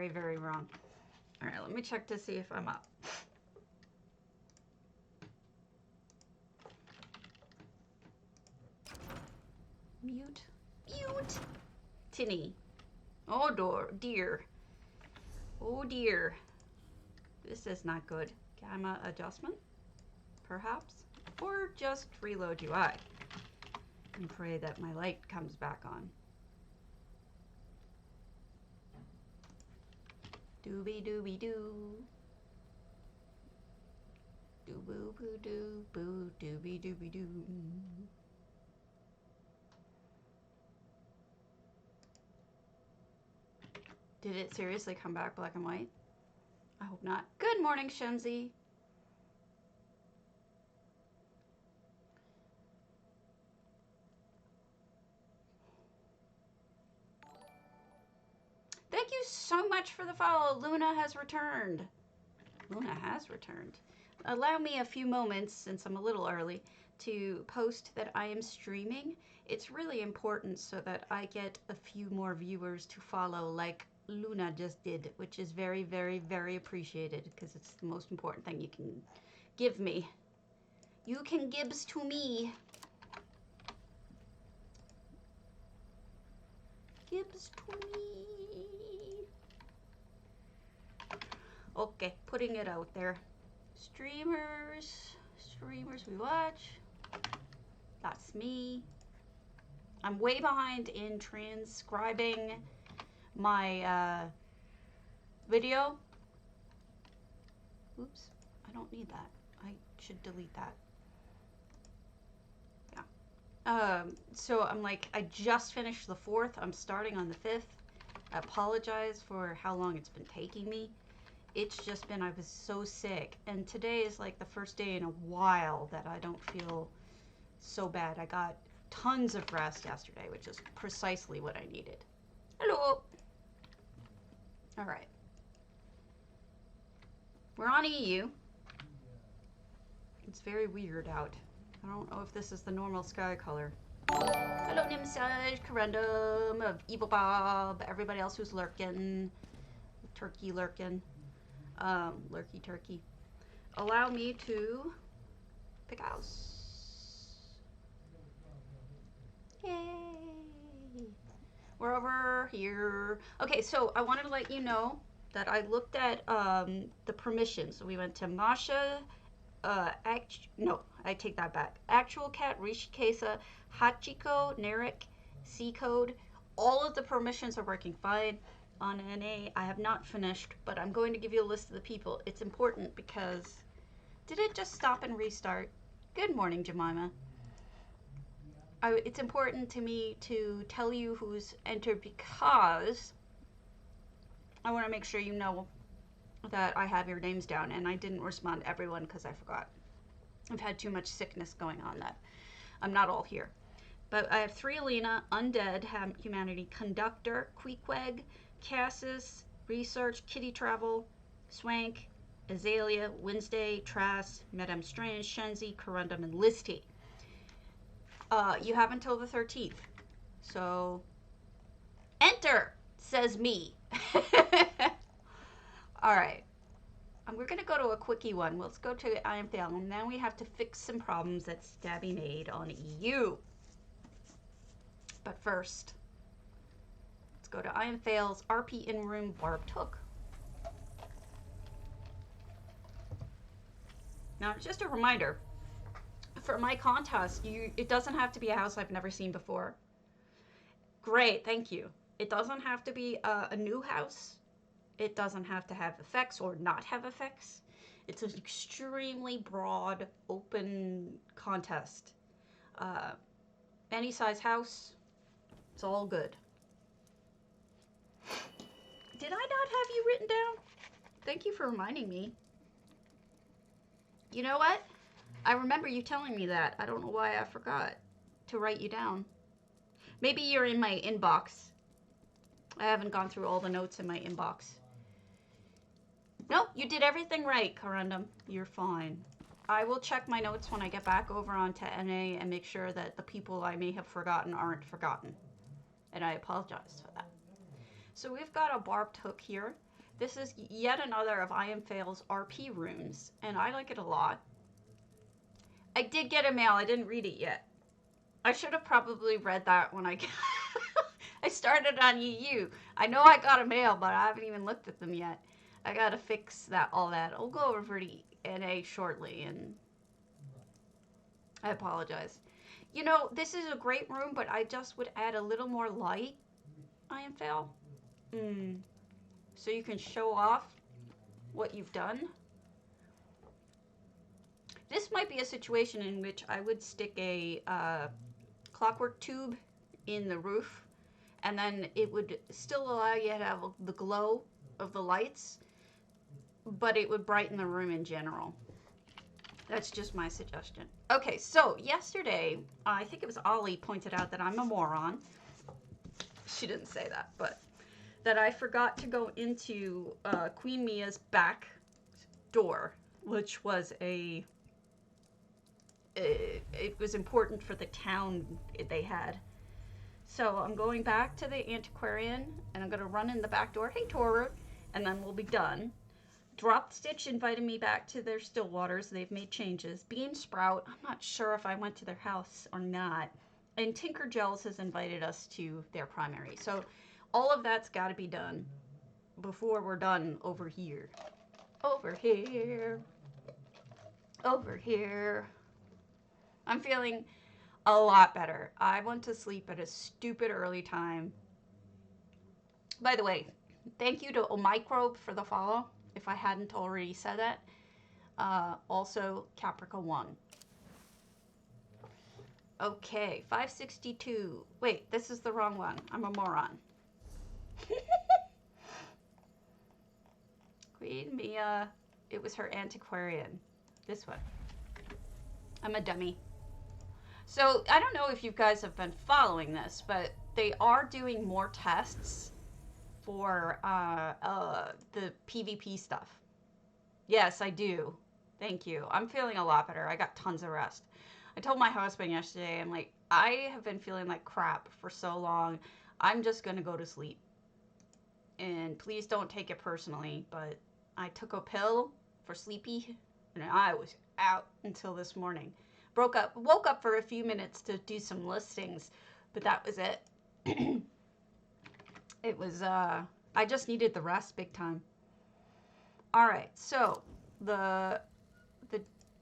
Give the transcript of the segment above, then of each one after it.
Very, very wrong. All right, let me check to see if I'm up. Mute. Mute. Tinny. Oh, dear. Oh, dear. This is not good. Gamma adjustment, perhaps? Or just reload UI and pray that my light comes back on. Doobie doobie doo. Doo boo boo doo boo doobie doobie doo. Did it seriously come back black and white? I hope not. Good morning, Shenzi. Thank you so much for the follow. Luna has returned. Luna has returned. Allow me a few moments, since I'm a little early, to post that I am streaming. It's really important so that I get a few more viewers to follow, like Luna just did, which is very, very, very appreciated, because it's the most important thing you can give me. You can gives to me. Gives to me. Okay, putting it out there. Streamers we watch. That's me. I'm way behind in transcribing my video. Oops, I don't need that. I should delete that. Yeah. So I'm like, I just finished the 4th. I'm starting on the 5th. I apologize for how long it's been taking me. It's just been, I was so sick. And today is like the first day in a while that I don't feel so bad. I got tons of rest yesterday, which is precisely what I needed. Hello. All right. We're on EU. It's very weird out. I don't know if this is the normal sky color. Hello, Nimsaj, Corundum, of Evil Bob, everybody else who's lurking. Turkey lurking. Lurky turkey. Allow me to pick a house. Yay! We're over here. Okay, so I wanted to let you know that I looked at the permissions. So we went to Masha, no, I take that back. Actual Cat, Rishikesa, Hachiko, Narek, C Code. All of the permissions are working fine. On NA, I have not finished, but I'm going to give you a list of the people. It's important because, did it just stop and restart? Good morning, Jemima. It's important to me to tell you who's entered because I want to make sure you know that I have your names down, and I didn't respond to everyone because I forgot. I've had too much sickness going on that I'm not all here. But I have 3 Alina, Undead, Humanity, Conductor, Queequeg, Cassis, Research, Kitty Travel, Swank, Azalea, Wednesday, Trass, Madame Strange, Shenzi, Corundum, and Listy. You have until the 13th. So, enter, says me. Alright. We're going to go to a quickie one. Let's go to I Am Fail, and then we have to fix some problems that Stabby made on EU. But first, let's go to I Am Fail's RP in-room Barbed Hook. Now, just a reminder, for my contest, it doesn't have to be a house I've never seen before. Great, thank you. It doesn't have to be a new house. It doesn't have to have effects or not have effects. It's an extremely broad, open contest. Any size house, it's all good. Did I not have you written down? Thank you for reminding me. You know what? I remember you telling me that. I don't know why I forgot to write you down. Maybe you're in my inbox. I haven't gone through all the notes in my inbox. Nope, you did everything right, Corundum. You're fine. I will check my notes when I get back over onto NA and make sure that the people I may have forgotten aren't forgotten. And I apologize for that. So we've got a barbed hook here. This is yet another of Iamphale's RP rooms, and I like it a lot. I did get a mail. I didn't read it yet. I should have probably read that when I I started on EU. I know I got a mail, but I haven't even looked at them yet. I gotta fix all that. I'll go over the NA shortly, and I apologize. You know, this is a great room, but I just would add a little more light, Iamphale. So you can show off what you've done. This might be a situation in which I would stick a clockwork tube in the roof, and then it would still allow you to have the glow of the lights, but it would brighten the room in general. That's just my suggestion. Okay, so yesterday, I think it was Ollie pointed out that I'm a moron. She didn't say that, but that I forgot to go into Queen Mia's back door, which was it was important for the town they had. So I'm going back to the antiquarian, and I'm going to run in the back door. Hey, Toru. And then we'll be done. Drop Stitch invited me back to their stillwaters. They've made changes. Bean Sprout, I'm not sure if I went to their house or not. And Tinker Gels has invited us to their primary. So all of that's got to be done before we're done over here. Over here. Over here. I'm feeling a lot better. I went to sleep at a stupid early time. By the way, thank you to Omicrobe for the follow, if I hadn't already said that. Also, Caprica 1. Okay, 562. Wait, this is the wrong one. I'm a moron. Queen Mia, it was her antiquarian. This one. I'm a dummy. So, I don't know if you guys have been following this, but they are doing more tests for the PvP stuff. Yes, I do. Thank you. I'm feeling a lot better. I got tons of rest. I told my husband yesterday, I'm like, I have been feeling like crap for so long. I'm just going to go to sleep. And please don't take it personally, but I took a pill for sleepy, and I was out until this morning. Woke up for a few minutes to do some listings, but that was it. It was, I just needed the rest big time. All right, so the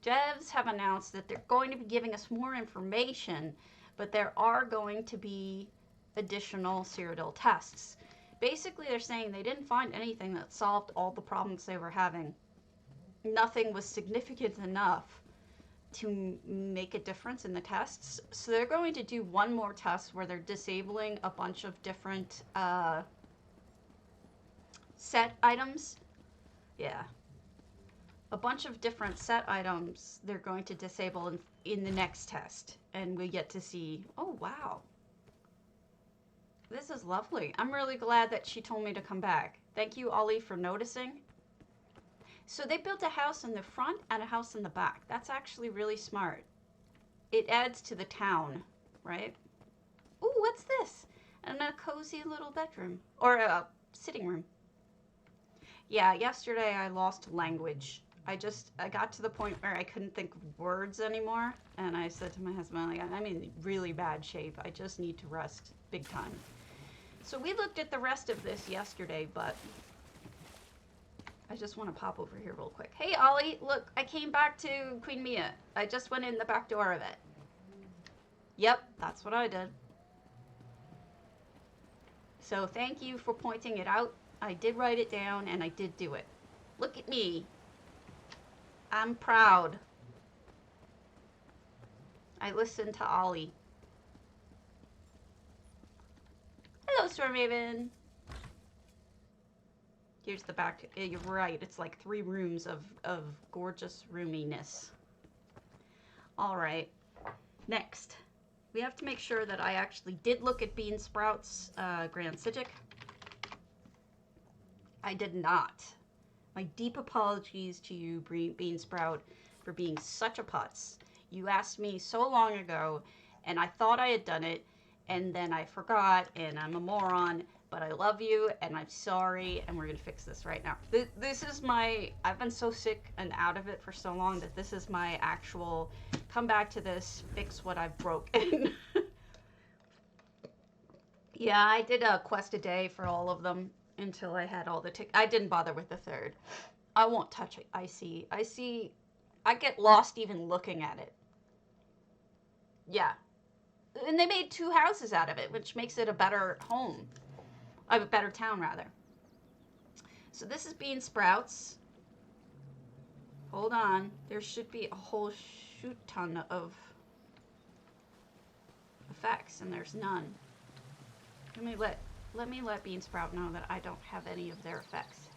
devs have announced that they're going to be giving us more information, but there are going to be additional Cyrodiil tests. Basically, they're saying they didn't find anything that solved all the problems they were having. Nothing was significant enough to make a difference in the tests. So they're going to do one more test where they're disabling a bunch of different set items. Yeah. A bunch of different set items they're going to disable in the next test. And we get to see, oh wow. This is lovely. I'm really glad that she told me to come back. Thank you, Ollie, for noticing. So they built a house in the front and a house in the back. That's actually really smart. It adds to the town, right? Ooh, what's this? And a cozy little bedroom. Or a sitting room. Yeah, yesterday I lost language. I got to the point where I couldn't think of words anymore. And I said to my husband, like, I'm in really bad shape. I just need to rest big time. So we looked at the rest of this yesterday, but I just want to pop over here real quick. Hey, Ollie, look, I came back to Queen Mia. I just went in the back door of it. Yep, that's what I did. So thank you for pointing it out. I did write it down, and I did do it. Look at me. I'm proud. I listened to Ollie. Hello, Stormhaven. Here's the back. You're right. It's like 3 rooms of gorgeous roominess. All right. Next, we have to make sure that I actually did look at Bean Sprout's Grand Psijic. I did not. My deep apologies to you, Bean Sprout, for being such a putz. You asked me so long ago, and I thought I had done it, and then I forgot, and I'm a moron. but I love you, and I'm sorry, and we're gonna fix this right now. This is my, I've been so sick and out of it for so long that this is my actual, come back to this, fix what I've broken. Yeah, I did a quest a day for all of them until I had all the I didn't bother with the third. I won't touch it. I see, I get lost even looking at it. Yeah. And they made 2 houses out of it, which makes it a better home. A better town, rather. So this is bean sprouts. Hold on. There should be a whole shoot ton of effects, and there's none. Let me let bean sprout know that I don't have any of their effects.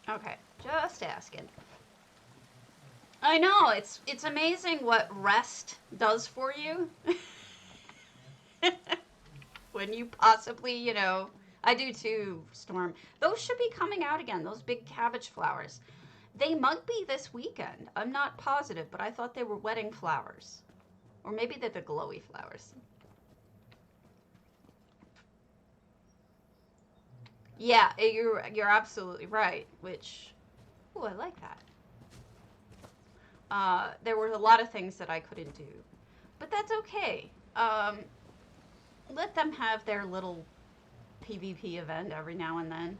Okay, just asking. I know, it's amazing what rest does for you. When you possibly, you know, I do too, Storm. Those should be coming out again, those big cabbage flowers. They might be this weekend. I'm not positive, but I thought they were wedding flowers. Or maybe they're the glowy flowers. Yeah, you're absolutely right, which, oh, I like that. There were a lot of things that I couldn't do, but that's okay. Let them have their little PvP event every now and then.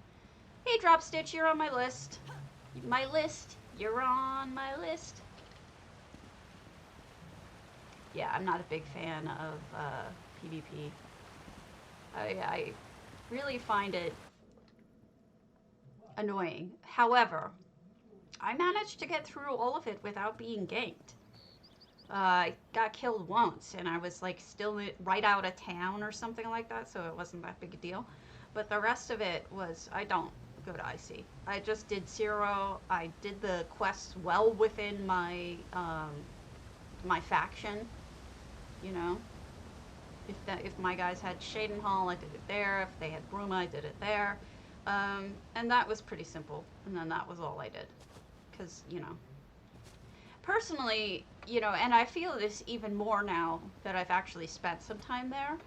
Hey, Drop Stitch, you're on my list. My list. You're on my list. Yeah, I'm not a big fan of PvP. I really find it annoying. However, I managed to get through all of it without being ganked. I got killed once, and I was like still right out of town or something like that, so it wasn't that big a deal. But the rest of it was, I don't go to IC. I just did 0. I did the quests well within my my faction. You know, if my guys had Shadenhall, I did it there. If they had Bruma, I did it there. And that was pretty simple. And then that was all I did. Because, you know, personally, you know, and I feel this even more now that I've actually spent some time there.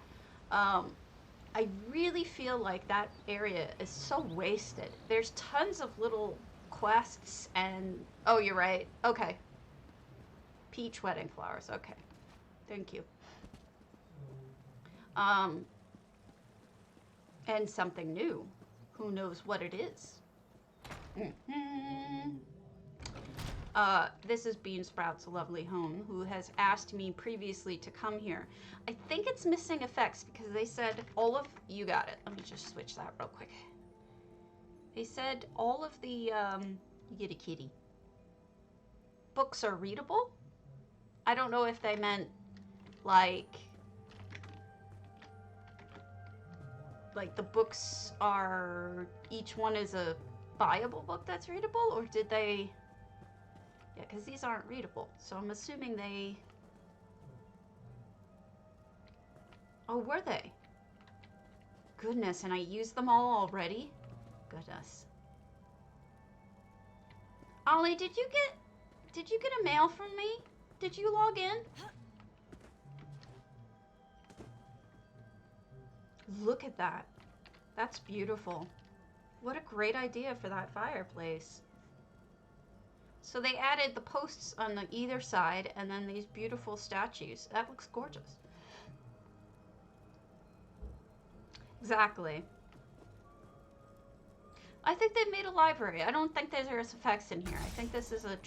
I really feel like that area is so wasted. There's tons of little quests and... Oh, you're right. Okay. Peach wedding flowers. Okay. Thank you. And something new. Who knows what it is? This is Bean Sprout's lovely home, who has asked me previously to come here. I think it's missing effects because they said all of... You got it. Let me just switch that real quick. They said all of the... you get a kitty. Books are readable? I don't know if they meant, like the books are... Each one is a buyable book that's readable, or did they... Yeah, because these aren't readable, so I'm assuming they... Oh, were they? Goodness, and I used them all already? Goodness. Ollie, did you get a mail from me? Did you log in? Look at that. That's beautiful. What a great idea for that fireplace. So they added the posts on the either side and then these beautiful statues. That looks gorgeous. Exactly. I think they've made a library. I don't think there's effects in here. I think this is a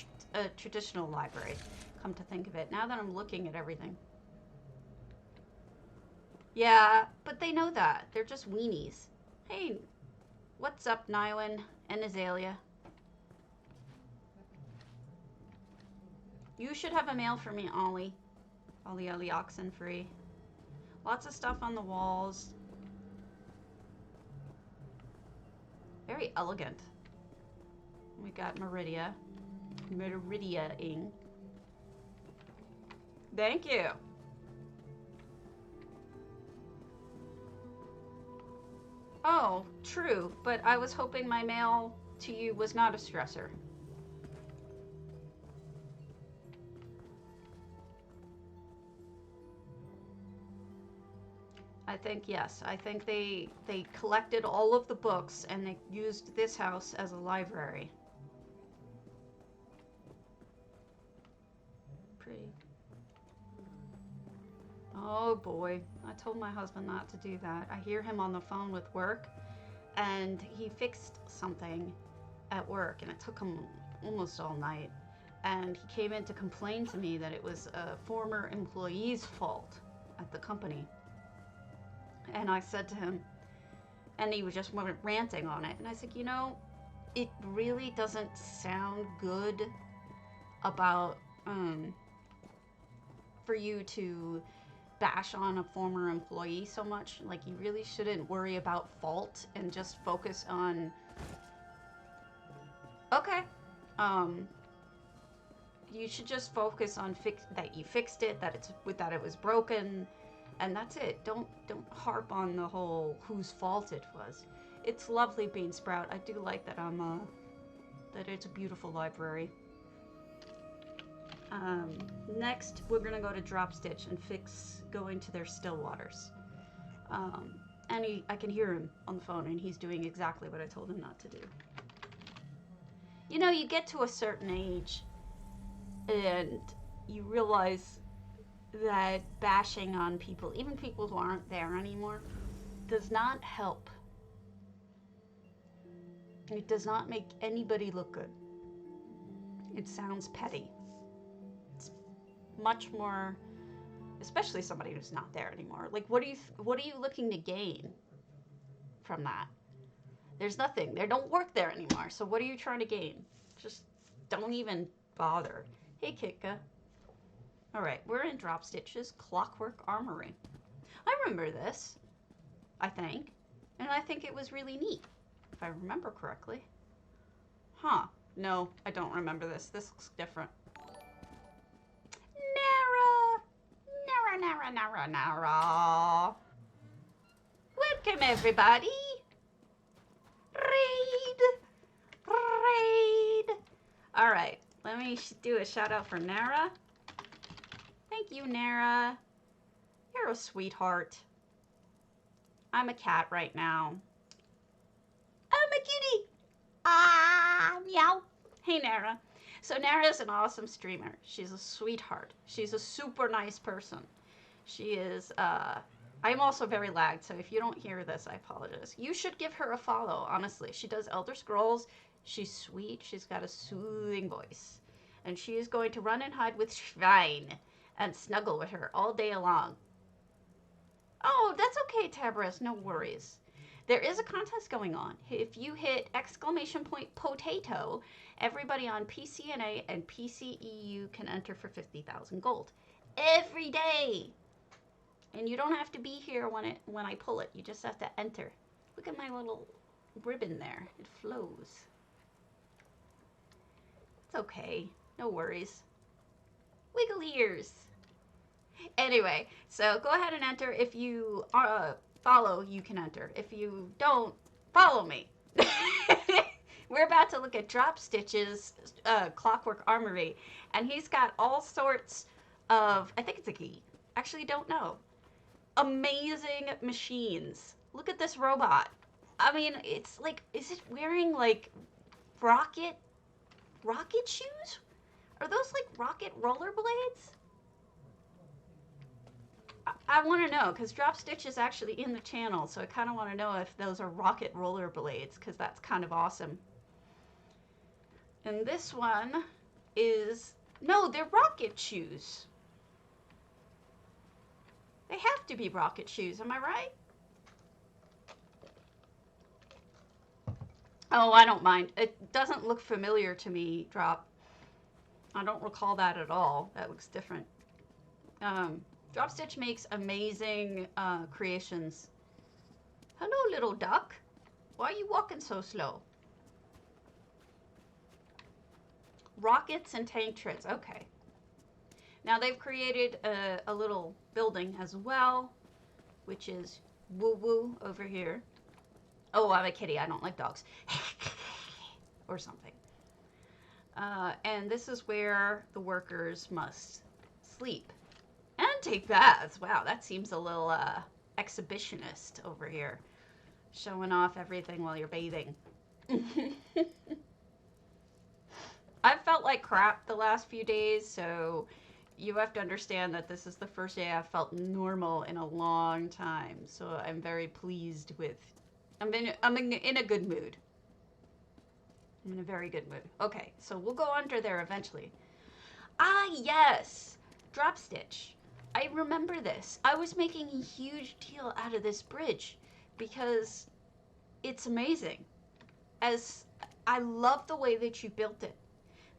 traditional library, come to think of it, now that I'm looking at everything. Yeah, but they know that. They're just weenies. Hey, what's up, Nywin and Azalea? You should have a mail for me, Ollie. Ollie Oxenfree. Lots of stuff on the walls. Very elegant. We got Meridia. Meridia-ing. Thank you. Oh, true, but I was hoping my mail to you was not a stressor. I think yes. I think they collected all of the books and they used this house as a library. Pretty. Oh boy, I told my husband not to do that. I hear him on the phone with work, and he fixed something at work, and it took him almost all night. And he came in to complain to me that it was a former employee's fault at the company. And I said to him, and he was just ranting on it. And I said, you know, it really doesn't sound good about for you to bash on a former employee so much. Like, you really shouldn't worry about fault and just focus on, okay, um, you should just focus on that you fixed it, that it was broken, and that's it. Don't harp on the whole whose fault it was. It's lovely, Bean Sprout. I do like that that it's a beautiful library. Next, we're gonna go to Drop Stitch and fix going to their stillwaters. And I can hear him on the phone, and he's doing exactly what I told him not to do. You know, you get to a certain age, and you realize that bashing on people, even people who aren't there anymore, does not help. It does not make anybody look good. It sounds petty. It's much more, especially somebody who's not there anymore. Like, what are you looking to gain from that? There's nothing. They don't work there anymore. So what are you trying to gain? Just don't even bother. Hey, Kitka. All right, we're in Drop Stitch's Clockwork Armoury. I remember this, I think, and I think it was really neat, if I remember correctly. Huh. No, I don't remember this. This looks different. Nara. Welcome, everybody. Raid. All right, let me do a shout out for Nara. Thank you, Nara. You're a sweetheart. I'm a cat right now. I'm a kitty. Ah, meow. Hey, Nara. So Nara's an awesome streamer. She's a sweetheart. She's a super nice person. She is, I'm also very lagged, so if you don't hear this, I apologize. You should give her a follow, honestly. She does Elder Scrolls. She's sweet. She's got a soothing voice. And she is going to run and hide with Schwein and snuggle with her all day long. Oh, that's okay, Tabris. No worries. There is a contest going on. If you hit !potato, everybody on PCNA and PCEU can enter for 50,000 gold. Every day! And you don't have to be here when I pull it. You just have to enter. Look at my little ribbon there. It flows. It's okay. No worries. Wiggle ears. Anyway, so go ahead and enter. If you follow, you can enter. If you don't, follow me. We're about to look at Drop Stitch's Clockwork Armoury, and he's got all sorts of, I think it's a key. Actually, don't know. Amazing machines. Look at this robot. I mean, it's like, is it wearing like rocket shoes? Are those like rocket rollerblades? I want to know, because Drop Stitch is actually in the channel, so I kind of want to know if those are rocket rollerblades, because that's kind of awesome. And this one is, no, they're rocket shoes. They have to be rocket shoes, am I right? Oh, I don't mind. It doesn't look familiar to me, Drop. I don't recall that at all. That looks different. Drop Stitch makes amazing creations. Hello, little duck. Why are you walking so slow? Rockets and tank treads. Okay. Now they've created a little building as well, which is woo-woo over here. Oh, I'm a kitty. I don't like dogs. Or something. And this is where the workers must sleep and take baths. Wow, that seems a little exhibitionist over here. Showing off everything while you're bathing. I've felt like crap the last few days, so you have to understand that this is the first day I've felt normal in a long time. So I'm very pleased with. I'm in a good mood. I'm in a very good mood. Okay, so we'll go under there eventually. Ah, yes, drop stitch. I remember this. I was making a huge deal out of this bridge because it's amazing. As I love the way that you built it.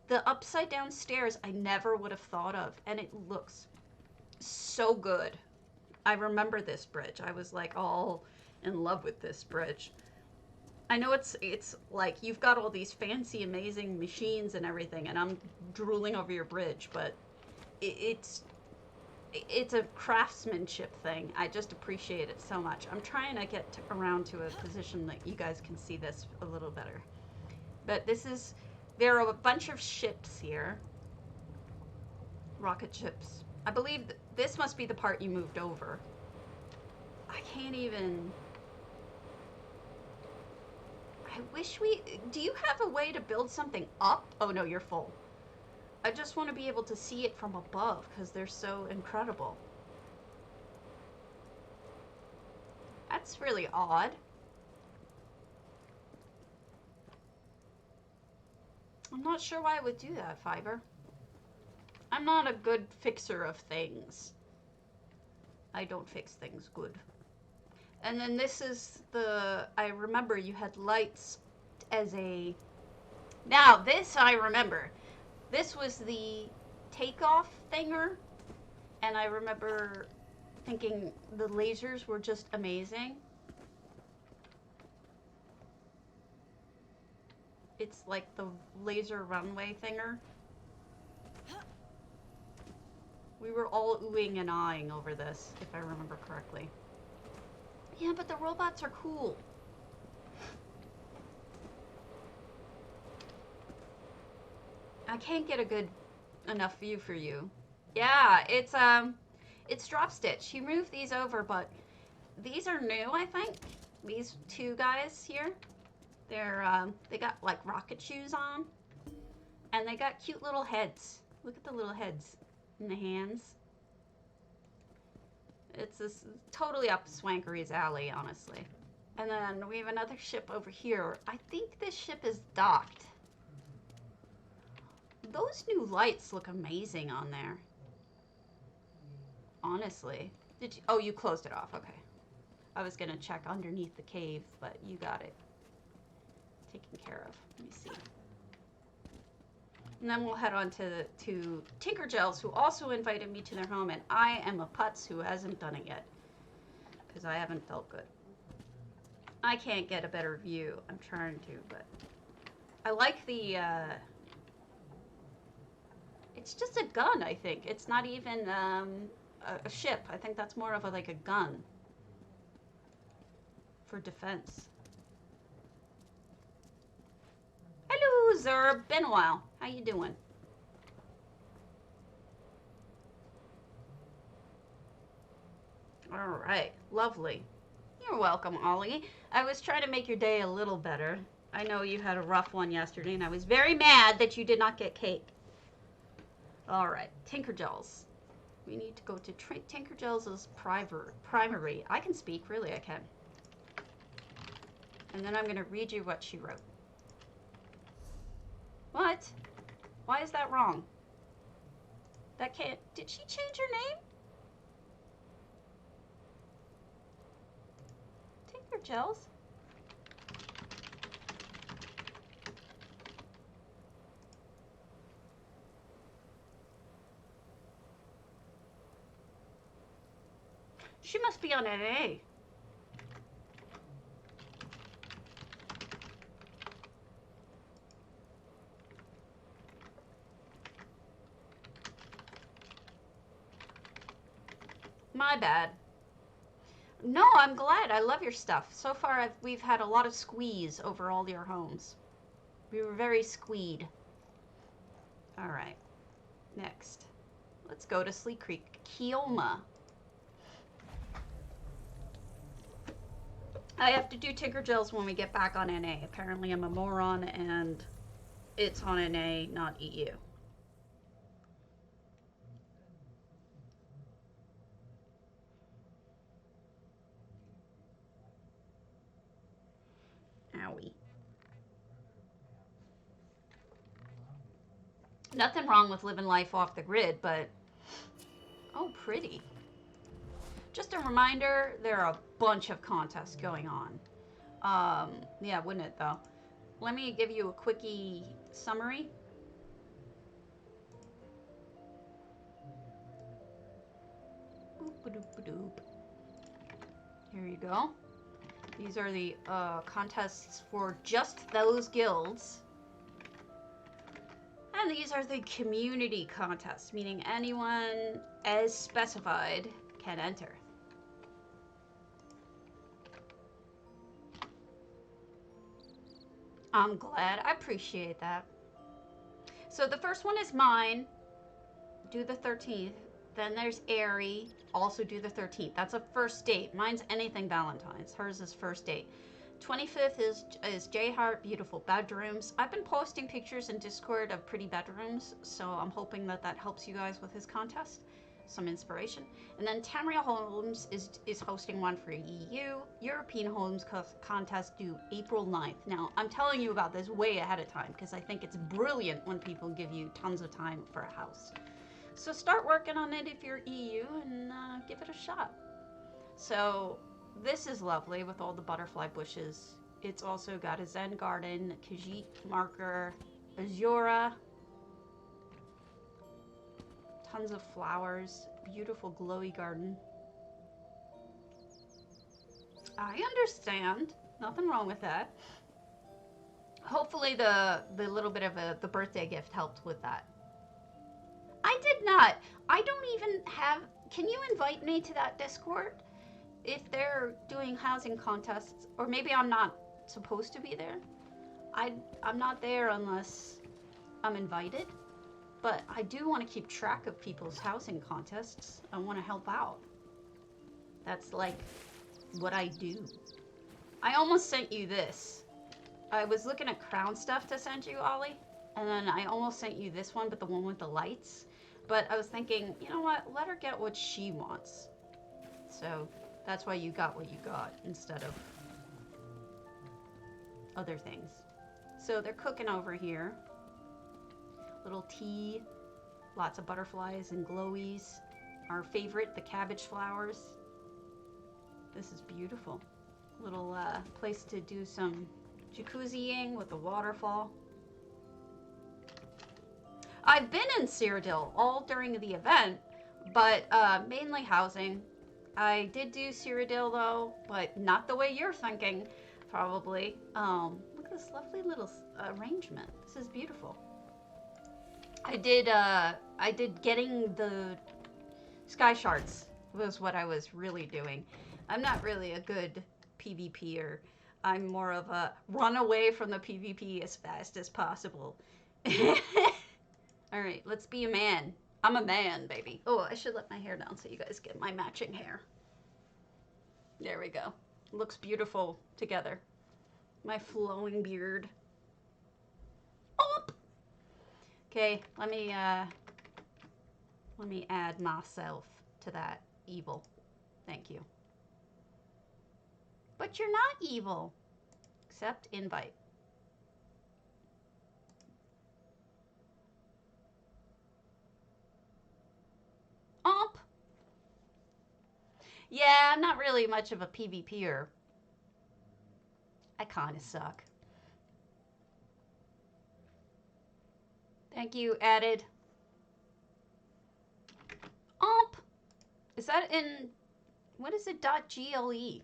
The upside down stairs I never would have thought of, and it looks so good. I remember this bridge. I was like all in love with this bridge. I know it's like you've got all these fancy, amazing machines and everything, and I'm drooling over your bridge, but it's a craftsmanship thing. I just appreciate it so much. I'm trying to get around to a position that you guys can see this a little better. But there are a bunch of ships here. Rocket ships. I believe this must be the part you moved over. I can't even... I wish do you have a way to build something up? Oh no, you're full. I just want to be able to see it from above because they're so incredible. That's really odd. I'm not sure why I would do that, Fiber. I'm not a good fixer of things. I don't fix things good. And then this is I remember you had lights as a... Now, this I remember. This was the takeoff thinger. And I remember thinking the lasers were just amazing. It's like the laser runway thinger. We were all oohing and ahhing over this, if I remember correctly. Yeah, but the robots are cool. I can't get a good enough view for you. Yeah, it's drop stitch. You moved these over, but these are new, I think. These two guys here. They got like rocket shoes on. And they got cute little heads. Look at the little heads in the hands. It's this totally up Swankery's alley, honestly. And then we have another ship over here. I think this ship is docked. Those new lights look amazing on there. Honestly. Did you? Oh, you closed it off. Okay. I was gonna check underneath the cave, but you got it taken care of. Let me see. And then we'll head on to Tinkergels, who also invited me to their home, and I am a putz who hasn't done it yet because I haven't felt good. I can't get a better view. I'm trying to, but I like the. It's just a gun, I think. It's not even a ship. I think that's more of like a gun for defense. Hello, Zerb. Been a while. How you doing? All right. Lovely. You're welcome, Ollie. I was trying to make your day a little better. I know you had a rough one yesterday, and I was very mad that you did not get cake. All right. Tinkergels. We need to go to Tinkergels' primary. I can speak. Really, I can. And then I'm going to read you what she wrote. What? Why is that wrong? That can't... Did she change her name? Tinkergels? She must be on NA. My bad. No, I'm glad. I love your stuff. So far, we've had a lot of squeeze over all your homes. We were very squeed. All right. Next. Let's go to Sleek Creek. Kioma. I have to do Tinker Gels when we get back on NA. Apparently, I'm a moron and it's on NA, not EU. Owie. Nothing wrong with living life off the grid, but oh, pretty. Just a reminder, there are a bunch of contests going on. Yeah, wouldn't it though? Let me give you a quickie summary. Boop-a-doop-a-doop. Here you go. These are the contests for just those guilds. And these are the community contests, meaning anyone as specified can enter. I'm glad. I appreciate that. So the first one is mine. Do the 13th. Then there's Airy. Also do the 13th. That's a first date. Mine's anything Valentine's. Hers is first date. 25th is J Heart, beautiful bedrooms. I've been posting pictures in Discord of pretty bedrooms, so I'm hoping that that helps you guys with his contest. Some inspiration. And then Tamriel Homes is hosting one for EU. European Homes contest due April 9th. Now, I'm telling you about this way ahead of time because I think it's brilliant when people give you tons of time for a house. So start working on it if you're EU and give it a shot. So this is lovely with all the butterfly bushes. It's also got a Zen garden, Khajiit marker, Azura, tons of flowers, beautiful glowy garden. I understand. Nothing wrong with that. Hopefully the little bit of the birthday gift helped with that. I did not. I don't even have... Can you invite me to that Discord? If they're doing housing contests, or maybe I'm not supposed to be there. I'm not there unless I'm invited. But I do want to keep track of people's housing contests. I want to help out. That's like what I do. I almost sent you this. I was looking at crown stuff to send you, Ollie. And then I almost sent you this one, but the one with the lights. But I was thinking, you know what? Let her get what she wants. So that's why you got what you got instead of other things. So they're cooking over here. Little tea, lots of butterflies and glowies. Our favorite, the cabbage flowers. This is beautiful. Little place to do some jacuzziing with a waterfall. I've been in Cyrodiil all during the event, but mainly housing. I did do Cyrodiil though, but not the way you're thinking, probably. Look at this lovely little arrangement. This is beautiful. I did getting the sky shards was what I was really doing. I'm not really a good PvPer. I'm more of a run away from the PvP as fast as possible. All right, let's be a man. I'm a man, baby. Oh, I should let my hair down so you guys get my matching hair. There we go. Looks beautiful together. My flowing beard. Oh! Okay, let me add myself to that evil. Thank you. But you're not evil. Accept invite. Omp. Yeah, I'm not really much of a PvPer. I kind of suck. Thank you, added. Omp. Is that in... What is it? .gle?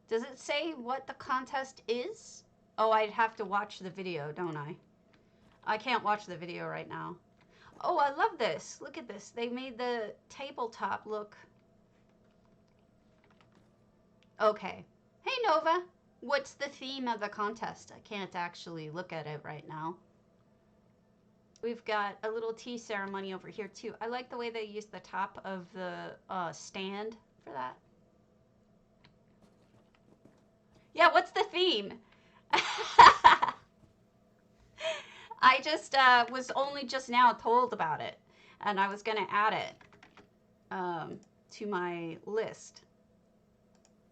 Does it say what the contest is? Oh, I'd have to watch the video, don't I? I can't watch the video right now. Oh, I love this. Look at this. They made the tabletop look. Okay. Hey, Nova. What's the theme of the contest? I can't actually look at it right now. We've got a little tea ceremony over here, too. I like the way they use the top of the stand for that. Yeah, what's the theme? I just was only just now told about it, and I was going to add it to my list,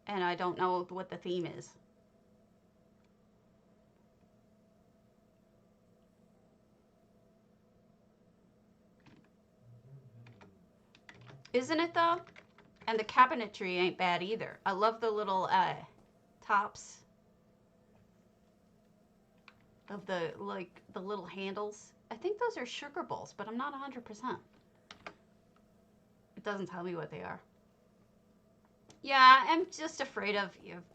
and I don't know what the theme is. Isn't it, though? And the cabinetry ain't bad either. I love the little tops of the, like, the little handles. I think those are sugar bowls, but I'm not 100%. It doesn't tell me what they are. Yeah, I'm just afraid of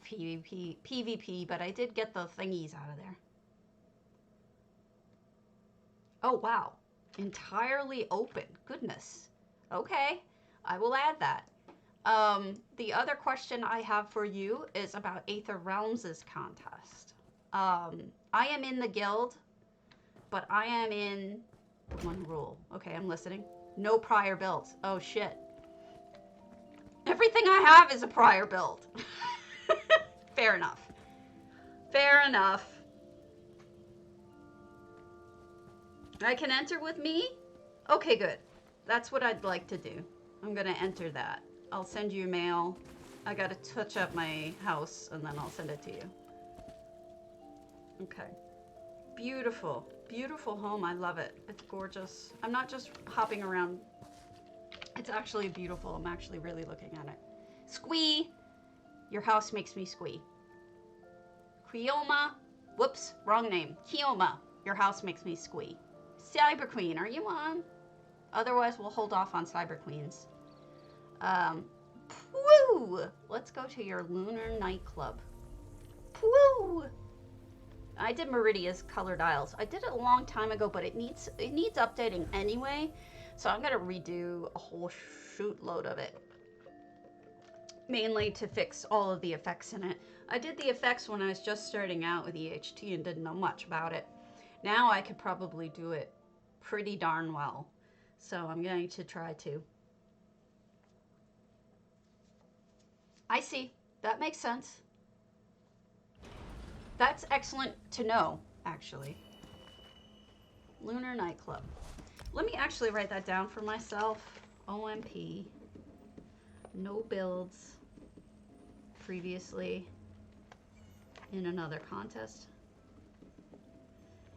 PvP, but I did get the thingies out of there. Oh, wow. Entirely open. Goodness. Okay, I will add that. The other question I have for you is about Aether Realms' contest. I am in the guild, but I am in one rule. Okay, I'm listening. No prior builds. Oh, shit. Everything I have is a prior build. Fair enough. Fair enough. I can enter with me? Okay, good. That's what I'd like to do. I'm gonna enter that. I'll send you mail. I gotta touch up my house and then I'll send it to you. Okay. Beautiful. Beautiful home. I love it. It's gorgeous. I'm not just hopping around. It's actually beautiful. I'm actually really looking at it. Squee! Your house makes me squee. Quioma. Whoops, wrong name. Kioma. Your house makes me squee. Cyber Queen, are you on? Otherwise, we'll hold off on Cyber Queens. Woo! Let's go to your Lunar Nightclub. Woo! I did Meridia's colored aisles. I did it a long time ago, but it needs updating anyway. So I'm gonna redo a whole shootload of it. Mainly to fix all of the effects in it. I did the effects when I was just starting out with EHT and didn't know much about it. Now I could probably do it pretty darn well. So I'm going to try to. I see. That makes sense. That's excellent to know, actually. Lunar Nightclub. Let me actually write that down for myself. OMP. No builds previously in another contest.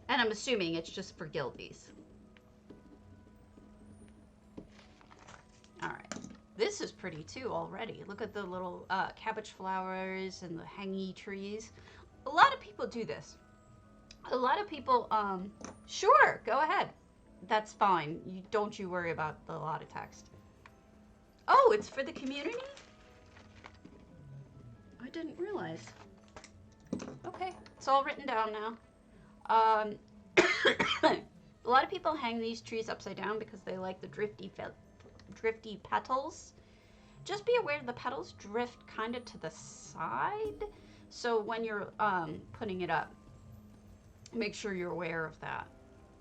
And I'm assuming it's just for guildies. All right. This is pretty too already. Look at the little cabbage flowers and the hangy trees. A lot of people do this. A lot of people, sure, go ahead. That's fine. Don't you worry about the lot of text. Oh, it's for the community? I didn't realize. Okay, it's all written down now. A lot of people hang these trees upside down because they like the drifty petals. Just be aware the petals drift kind of to the side. So when you're putting it up, make sure you're aware of that.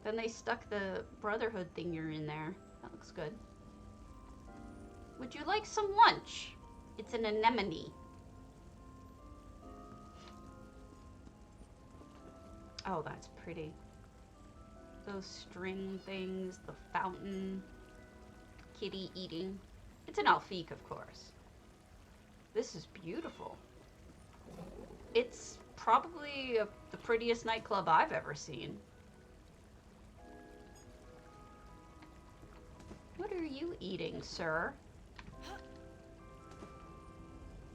Then they stuck the Brotherhood thing you're in there. That looks good. Would you like some lunch? It's an anemone. Oh, that's pretty. Those string things, the fountain, kitty eating. It's an Alfique, of course. This is beautiful. It's probably the prettiest nightclub I've ever seen. What are you eating, sir?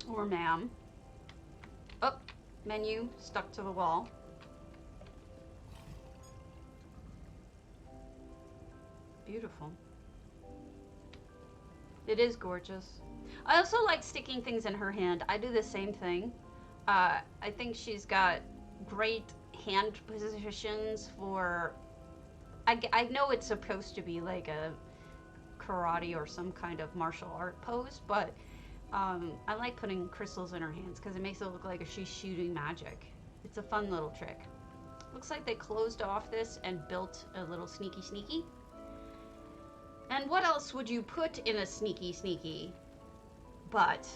Or ma'am? Oh, menu stuck to the wall. Beautiful. It is gorgeous. I also like sticking things in her hand. I do the same thing. I think she's got great hand positions for I know it's supposed to be like a karate or some kind of martial art pose, but I like putting crystals in her hands because it makes it look like she's shooting magic. It's a fun little trick. Looks like they closed off this and built a little sneaky sneaky. And what else would you put in a sneaky sneaky but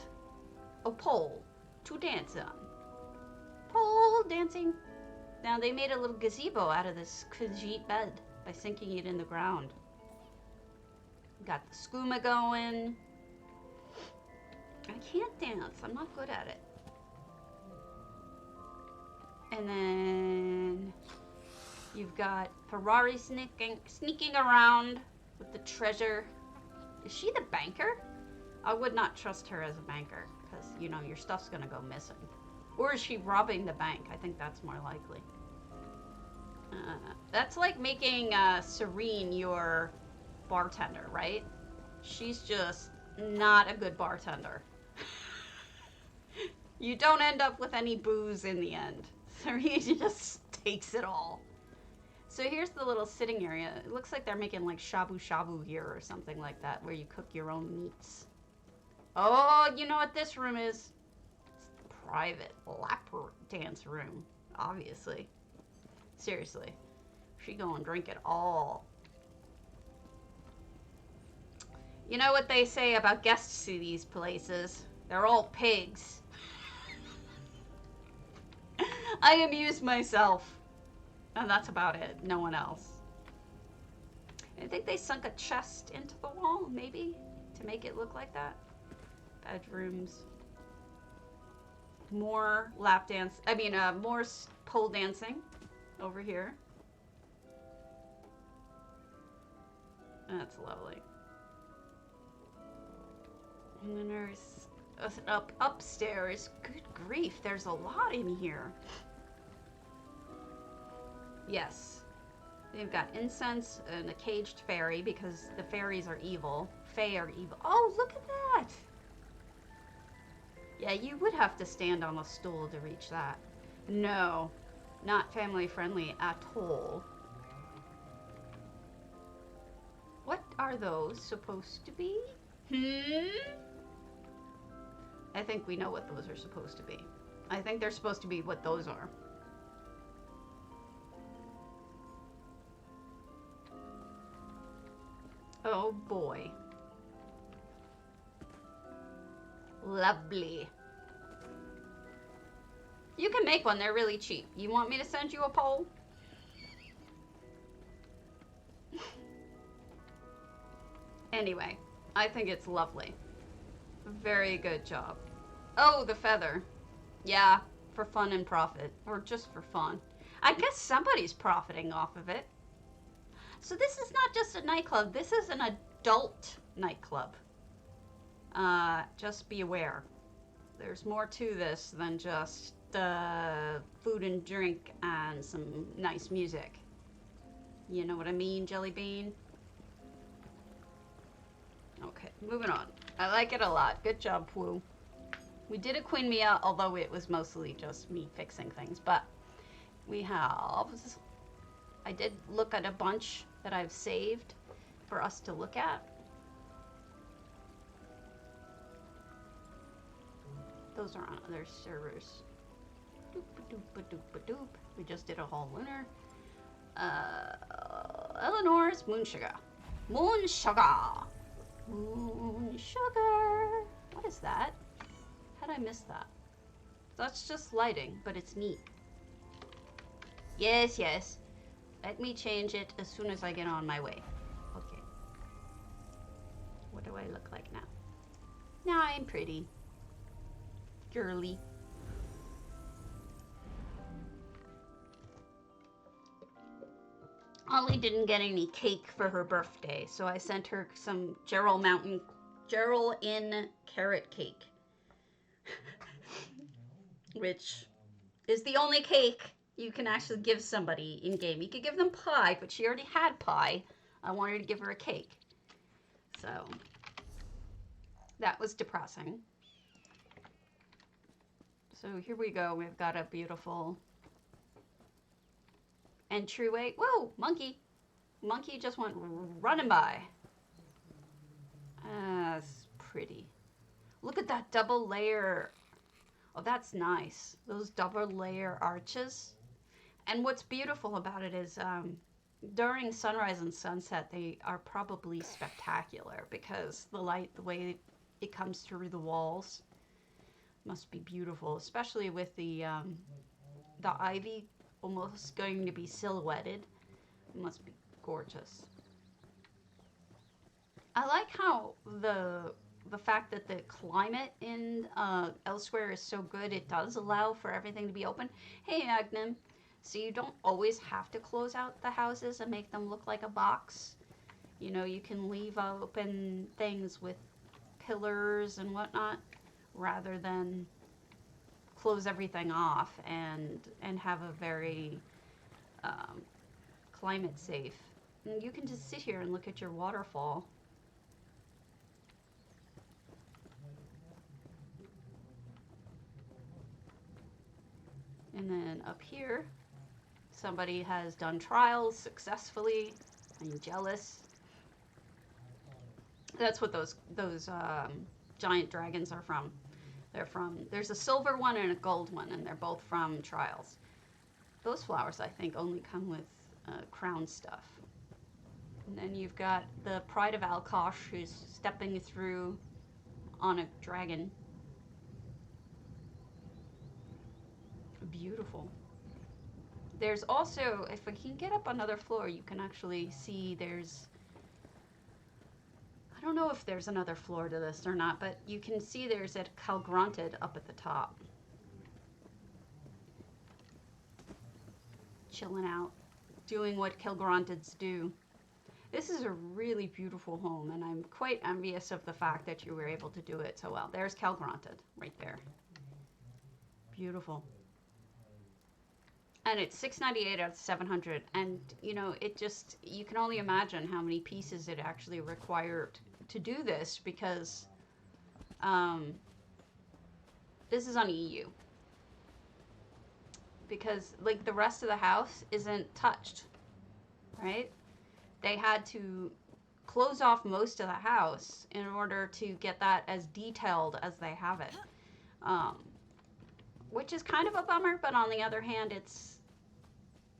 a pole to dance on? Pole dancing. Now they made a little gazebo out of this psijic bed by sinking it in the ground. Got the skooma going. I can't dance. I'm not good at it. And then you've got Ferrari sneaking around with the treasure. Is she the banker? I would not trust her as a banker because, you know, your stuff's going to go missing. Or is she robbing the bank? I think that's more likely. That's like making Serene your bartender, right? She's just not a good bartender. You don't end up with any booze in the end. Serene just takes it all. So here's the little sitting area. It looks like they're making like shabu shabu here or something like that, where you cook your own meats. Oh, you know what this room is? It's the private lap dance room, obviously. Seriously. She go and drink it all. You know what they say about guests to these places? They're all pigs. I amuse myself. And that's about it. No one else. I think they sunk a chest into the wall, maybe, to make it look like that. Bedrooms. More lap dance. I mean, more pole dancing over here. That's lovely. And then there's upstairs. Good grief, there's a lot in here. Yes. They've got incense and a caged fairy because the fairies are evil. Fae are evil. Oh, look at that! Yeah, you would have to stand on a stool to reach that. No, not family friendly at all. What are those supposed to be? I think we know what those are supposed to be. I think they're supposed to be what those are. Oh boy. Lovely. You can make one, they're really cheap. You want me to send you a pole? Anyway, I think it's lovely. Very good job. Oh, the feather. Yeah, for fun and profit. Or just for fun. I guess somebody's profiting off of it. So this is not just a nightclub. This is an adult nightclub. Just be aware. There's more to this than just food and drink and some nice music. You know what I mean, Jelly Bean? Okay, moving on. I like it a lot. Good job, Pooh. We did a Queen Mia, although it was mostly just me fixing things, but we have... I did look at a bunch that I've saved for us to look at. Those are on other servers. Doop-a-doop-a-doop-a-doop. We just did a whole Lunar. Eleanor's moonsugar. Moonsugar. Moonsugar. What is that? How'd I miss that? That's just lighting, but it's neat. Yes, yes. Let me change it as soon as I get on my way. Okay. What do I look like now? Now I'm pretty. Girly. Ollie didn't get any cake for her birthday, so I sent her some Geraldine carrot cake. Which is the only cake you can actually give somebody in game. You could give them pie, but she already had pie. I wanted to give her a cake. So that was depressing. So here we go. We've got a beautiful entryway. Whoa, monkey. Monkey just went running by. That's pretty. Look at that double layer. Oh, that's nice. Those double layer arches. And what's beautiful about it is during sunrise and sunset, they are probably spectacular because the light, the way it comes through the walls, must be beautiful, especially with the ivy almost going to be silhouetted. It must be gorgeous. I like how the fact that the climate in elsewhere is so good, it does allow for everything to be open. Hey, Agnem. So you don't always have to close out the houses and make them look like a box. You know, you can leave open things with pillars and whatnot rather than close everything off and have a very climate safe. And you can just sit here and look at your waterfall. And then up here, somebody has done trials successfully. I'm jealous. That's what those giant dragons are from. There's a silver one and a gold one, and they're both from trials. Those flowers, I think, only come with crown stuff. And then you've got the Pride of Alkosh, who's stepping through on a dragon. Beautiful. There's also, if I can get up another floor, you can actually see there's, I don't know if there's another floor to this or not, but you can see there's a Calgronted up at the top. Chilling out, doing what Calgronteds do. This is a really beautiful home, and I'm quite envious of the fact that you were able to do it so well. There's Calgronted right there. Beautiful. And it's $698 out of 700, and you know, it just, you can only imagine how many pieces it actually required to do this, because this is on EU, because like the rest of the house isn't touched, right? They had to close off most of the house in order to get that as detailed as they have it, which is kind of a bummer, but on the other hand,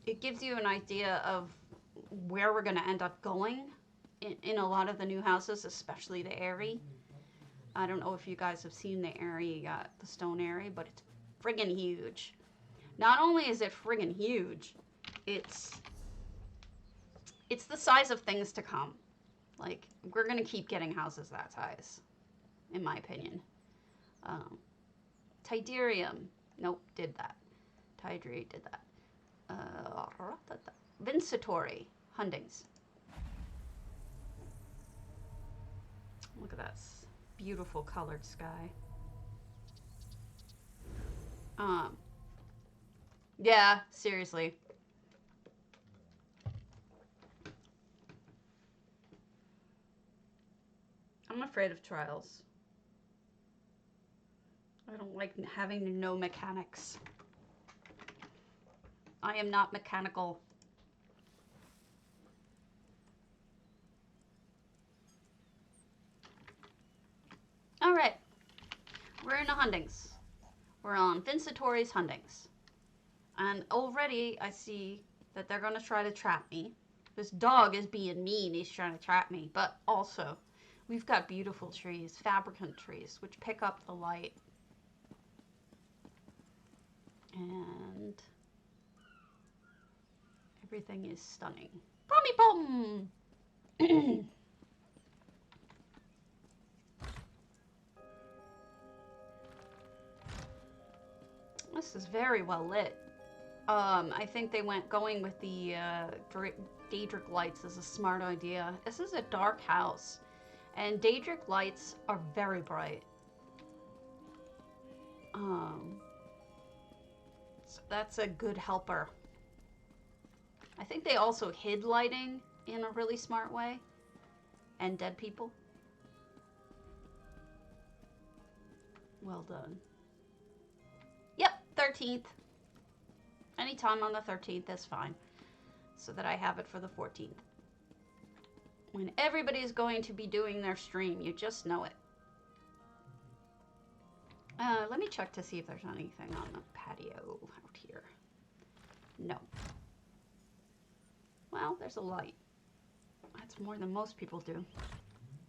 it gives you an idea of where we're going to end up going in a lot of the new houses, especially the Airy. I don't know if you guys have seen the Airy, the stone Airy, but it's friggin' huge. Not only is it friggin' huge, it's the size of things to come. Like, we're going to keep getting houses that size, in my opinion. Tidarium, nope, did that. Tidary did that. Vincitory, hundings. Look at that beautiful colored sky. Yeah, seriously. I'm afraid of trials. I don't like having to know mechanics. I am not mechanical. All right, we're in the hundings. We're on Vincitory's hundings. And already I see that they're going to try to trap me. This dog is being mean. He's trying to trap me. But also, we've got beautiful trees, fabricant trees, which pick up the light. And everything is stunning. Pommy pom! This is very well lit. I think they going with the Daedric lights is a smart idea. This is a dark house, and Daedric lights are very bright. So that's a good helper. I think they also hid lighting in a really smart way, and dead people. Well done. Yep, 13th. Anytime on the 13th is fine, so that I have it for the 14th. When everybody's going to be doing their stream, you just know it. Let me check to see if there's anything on the patio out here. No. Well, there's a light. That's more than most people do.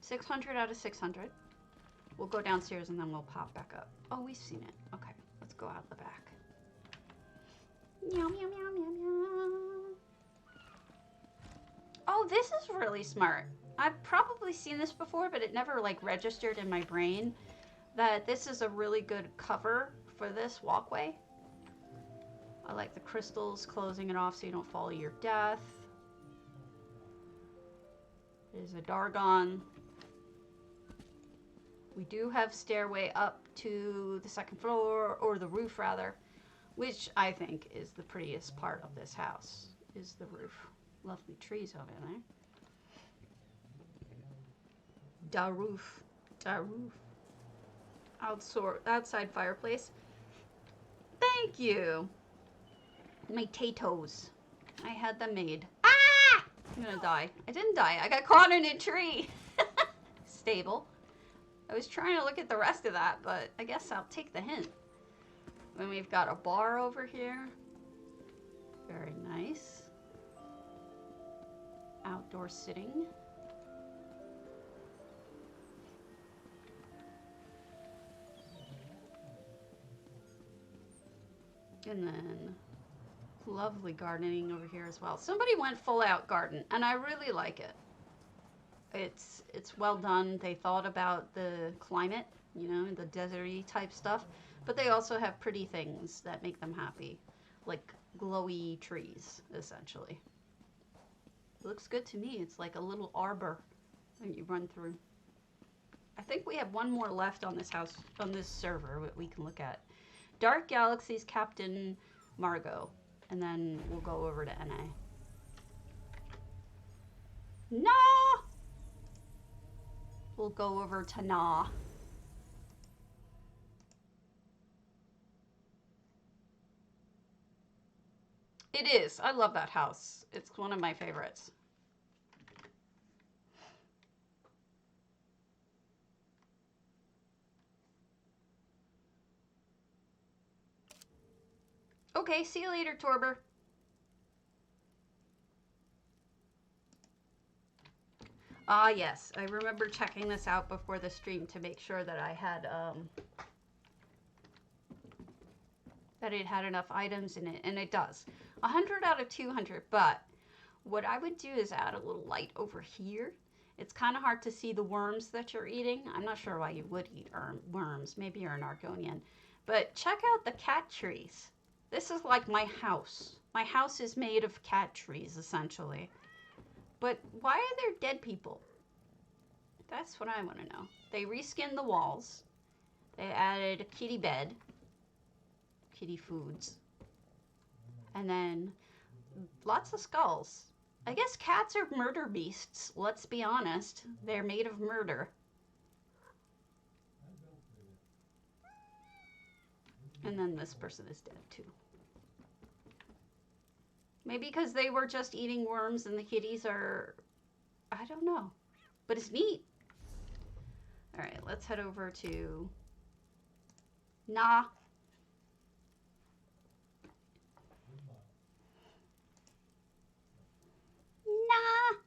600 out of 600. We'll go downstairs and then we'll pop back up. Oh, we've seen it. Okay, let's go out the back. Meow, meow, meow, meow, meow. Oh, this is really smart. I've probably seen this before, but it never like registered in my brain that this is a really good cover for this walkway. I like the crystals closing it off so you don't fall to your death. There's a Dargon. We do have stairway up to the second floor, or the roof rather, which I think is the prettiest part of this house, is the roof. Lovely trees over there. Da roof. Da roof. Outside fireplace. Thank you. My potatoes. I had them made. Ah! I'm gonna die. I didn't die. I got caught in a tree. Stable. I was trying to look at the rest of that, but I guess I'll take the hint. Then we've got a bar over here. Very nice. Outdoor sitting. And then lovely gardening over here as well. Somebody went full out garden and I really like it. It's well done. They thought about the climate, you know, the deserty type stuff, but they also have pretty things that make them happy, like glowy trees, essentially. It looks good to me. It's like a little arbor that you run through. I think we have one more left on this house, on this server, that we can look at. Dark Galaxies Captain Margeaux, and then we'll go over to NA. No! We'll go over to Na. It is. I love that house. It's one of my favorites. Okay, see you later, Torber. Ah, yes. I remember checking this out before the stream to make sure that I had, that it had enough items in it, and it does. 100 out of 200, but what I would do is add a little light over here. It's kind of hard to see the worms that you're eating. I'm not sure why you would eat worms. Maybe you're an Argonian. But check out the cat trees. This is like my house. My house is made of cat trees, essentially. But why are there dead people? That's what I want to know. They reskinned the walls. They added a kitty bed. Kitty foods. And then lots of skulls. I guess cats are murder beasts. Let's be honest. They're made of murder. And then this person is dead too. Maybe because they were just eating worms and the kitties are... I don't know. But it's neat. Alright, let's head over to... Na. Na.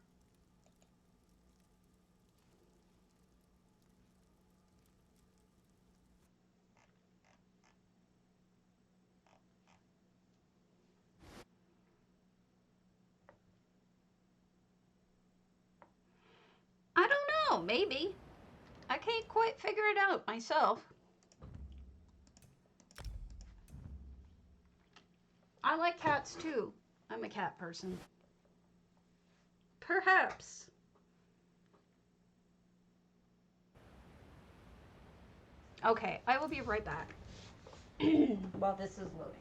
I don't know, maybe. I can't quite figure it out myself. I like cats too. I'm a cat person. Perhaps. Okay, I will be right back while this is loading.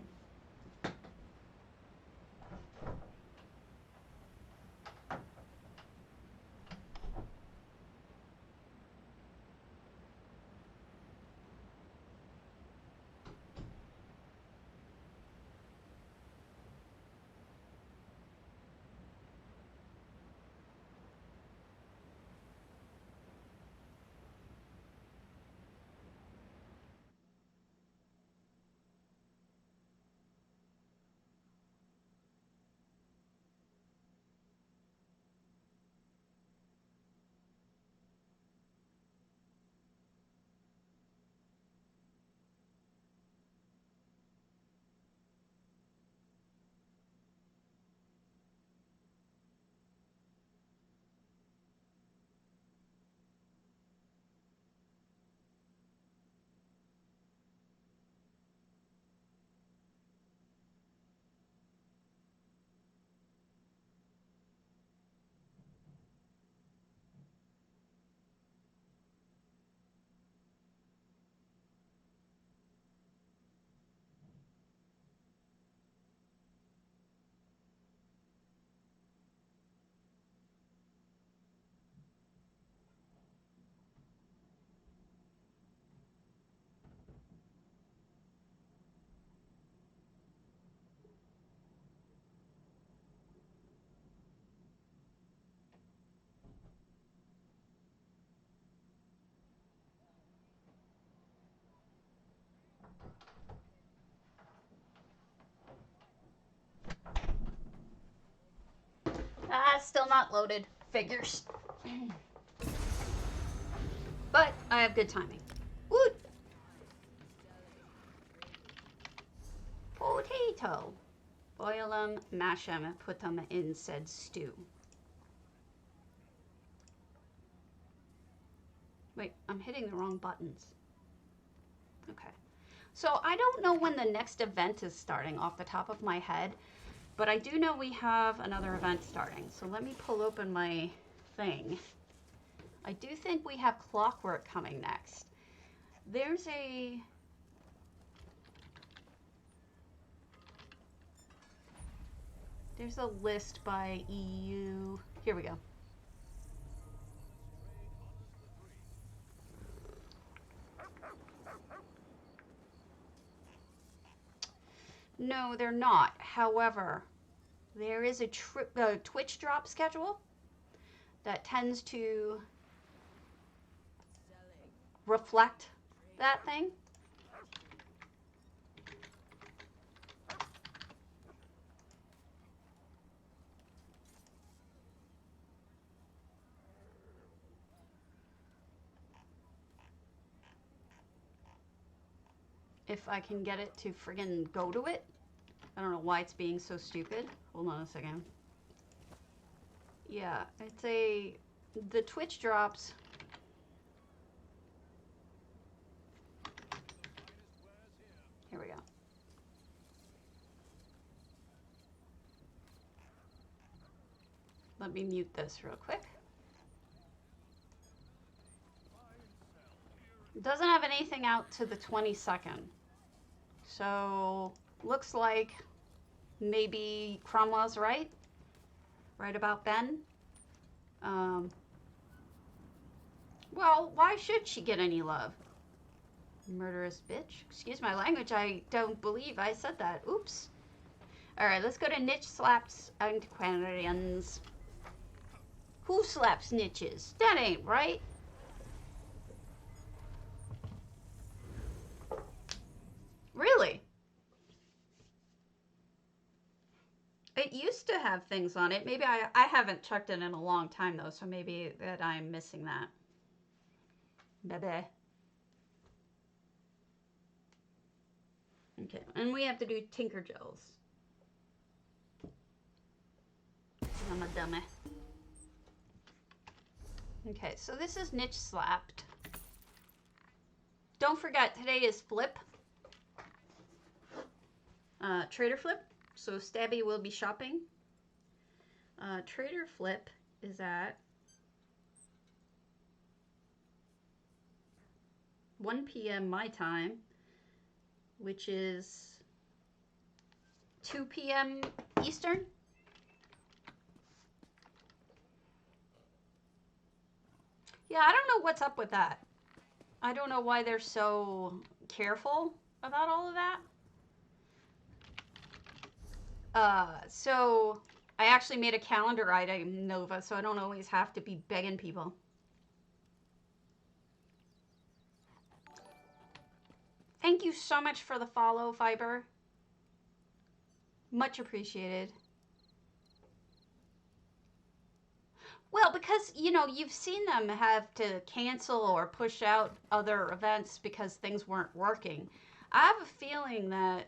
still not loaded. Figures. But I have good timing. Woot! Potato. Boil them, mash them, and put them in said stew. Wait, I'm hitting the wrong buttons. Okay. So I don't know when the next event is starting off the top of my head, but I do know we have another event starting. So let me pull open my thing. I do think we have Clockwork coming next. There's a... There's a list by EU. Here we go. No, they're not. However, there is a Twitch drop schedule that tends to reflect that thing. If I can get it to friggin' go to it. I don't know why it's being so stupid. Hold on a second. Yeah, it's the Twitch drops. Here we go. Let me mute this real quick. It doesn't have anything out to the 22nd. So, looks like maybe Cromwell's right. Right about Ben. Well, why should she get any love? Murderous bitch. Excuse my language, I don't believe I said that. Oops. Alright, let's go to Niche Slaps Antiquarians. Who slaps niches? That ain't right. Really? It used to have things on it. Maybe I haven't checked it in a long time though, so maybe that I'm missing that. Bebe. Okay, and we have to do Tinker Gels. I'm a dummy. Okay, so this is Niche Slapped. Don't forget, today is Flip. Trader Flip. So Stabby will be shopping. Trader Flip is at 1 p.m. my time, which is 2 p.m. Eastern. Yeah, I don't know what's up with that. I don't know why they're so careful about all of that. So I actually made a calendar item, Nova, so I don't always have to be begging people. Thank you so much for the follow, Fiber. Much appreciated. Well, because, you know, you've seen them have to cancel or push out other events because things weren't working. I have a feeling that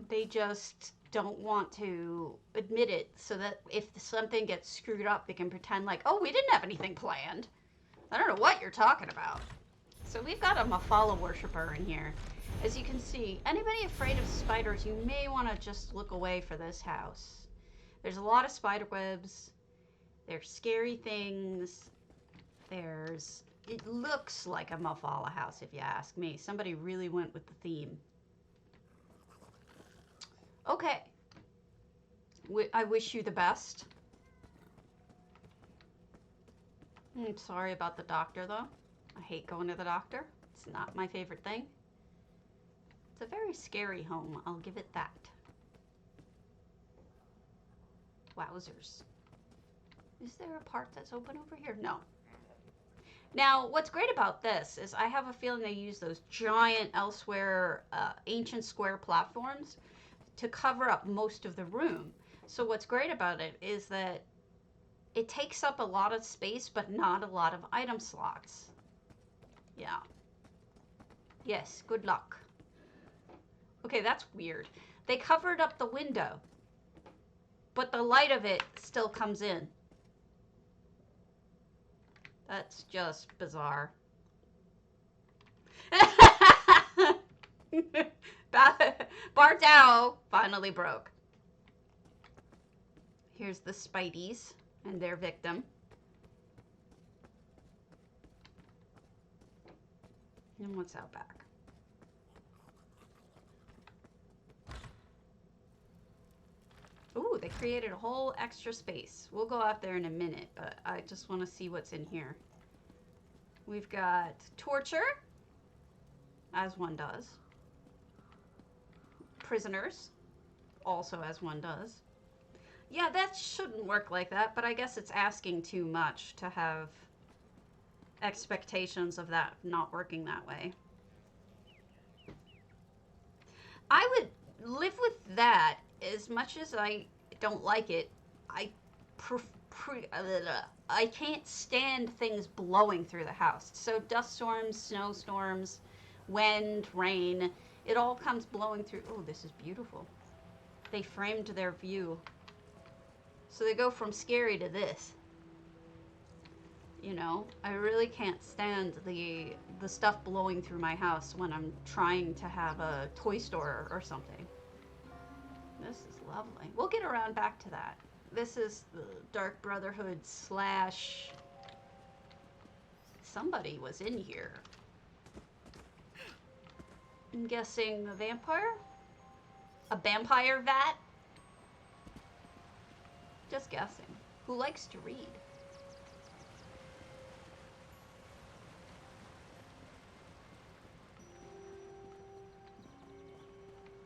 they just don't want to admit it so that if something gets screwed up, they can pretend like, oh, we didn't have anything planned. I don't know what you're talking about. So we've got a Mafala worshiper in here. As you can see, anybody afraid of spiders, you may want to just look away for this house. There's a lot of spider webs. There's scary things. It looks like a Mafala house if you ask me. Somebody really went with the theme. Okay. I wish you the best. I'm sorry about the doctor, though. I hate going to the doctor. It's not my favorite thing. It's a very scary home, I'll give it that. Wowzers. Is there a part that's open over here? No. Now, what's great about this is I have a feeling they use those giant elsewhere ancient square platforms to cover up most of the room. So what's great about it is that it takes up a lot of space, but not a lot of item slots. Yeah. Yes, good luck. Okay, that's weird. They covered up the window, but the light of it still comes in. That's just bizarre. Bardow finally broke. Here's the Spideys and their victim. And what's out back? Ooh, they created a whole extra space. We'll go out there in a minute, but I just want to see what's in here. We've got torture, as one does. Prisoners, also as one does. Yeah, that shouldn't work like that, but I guess it's asking too much to have expectations of that not working that way. I would live with that. As much as I don't like it, I can't stand things blowing through the house. So dust storms, snowstorms, wind, rain, it all comes blowing through. Oh, this is beautiful. They framed their view. So they go from scary to this. You know, I really can't stand the stuff blowing through my house when I'm trying to have a toy store or something. This is lovely. We'll get around back to that. This is the Dark Brotherhood slash... Somebody was in here. I'm guessing a vampire? A vampire vat? Just guessing. Who likes to read?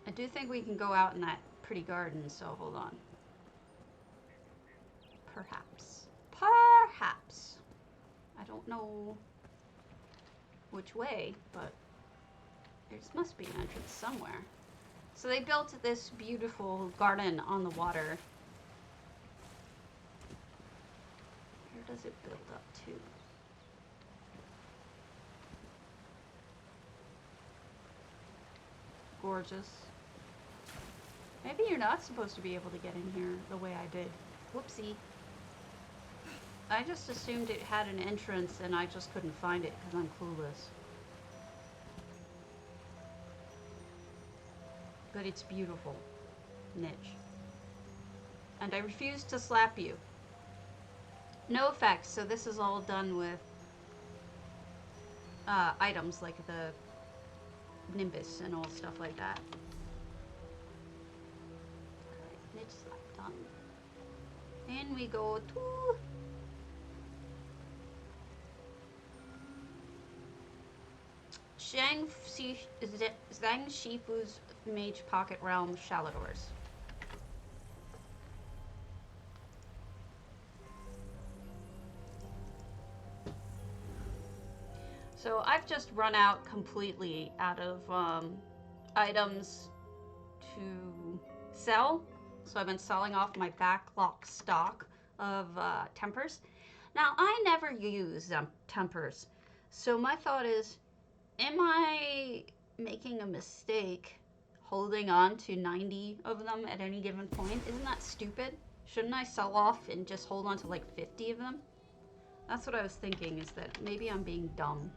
I do think we can go out in that pretty garden, so hold on. Perhaps. Perhaps. I don't know which way, but there must be an entrance somewhere. So they built this beautiful garden on the water. Where does it build up to? Gorgeous. Maybe you're not supposed to be able to get in here the way I did. Whoopsie. I just assumed it had an entrance and I just couldn't find it because I'm clueless. But it's beautiful. Niche. And I refuse to slap you. No effects, so this is all done with items like the Nimbus and all stuff like that. Niche slap done. And we go to xiangshifu's Mage Pocket Realm Shalidors. So I've just run out completely out of items to sell. So I've been selling off my backlog stock of tempers. Now I never use tempers. So my thought is, am I making a mistake holding on to 90 of them at any given point? Isn't that stupid? Shouldn't I sell off and just hold on to like 50 of them? That's what I was thinking, is that maybe I'm being dumb.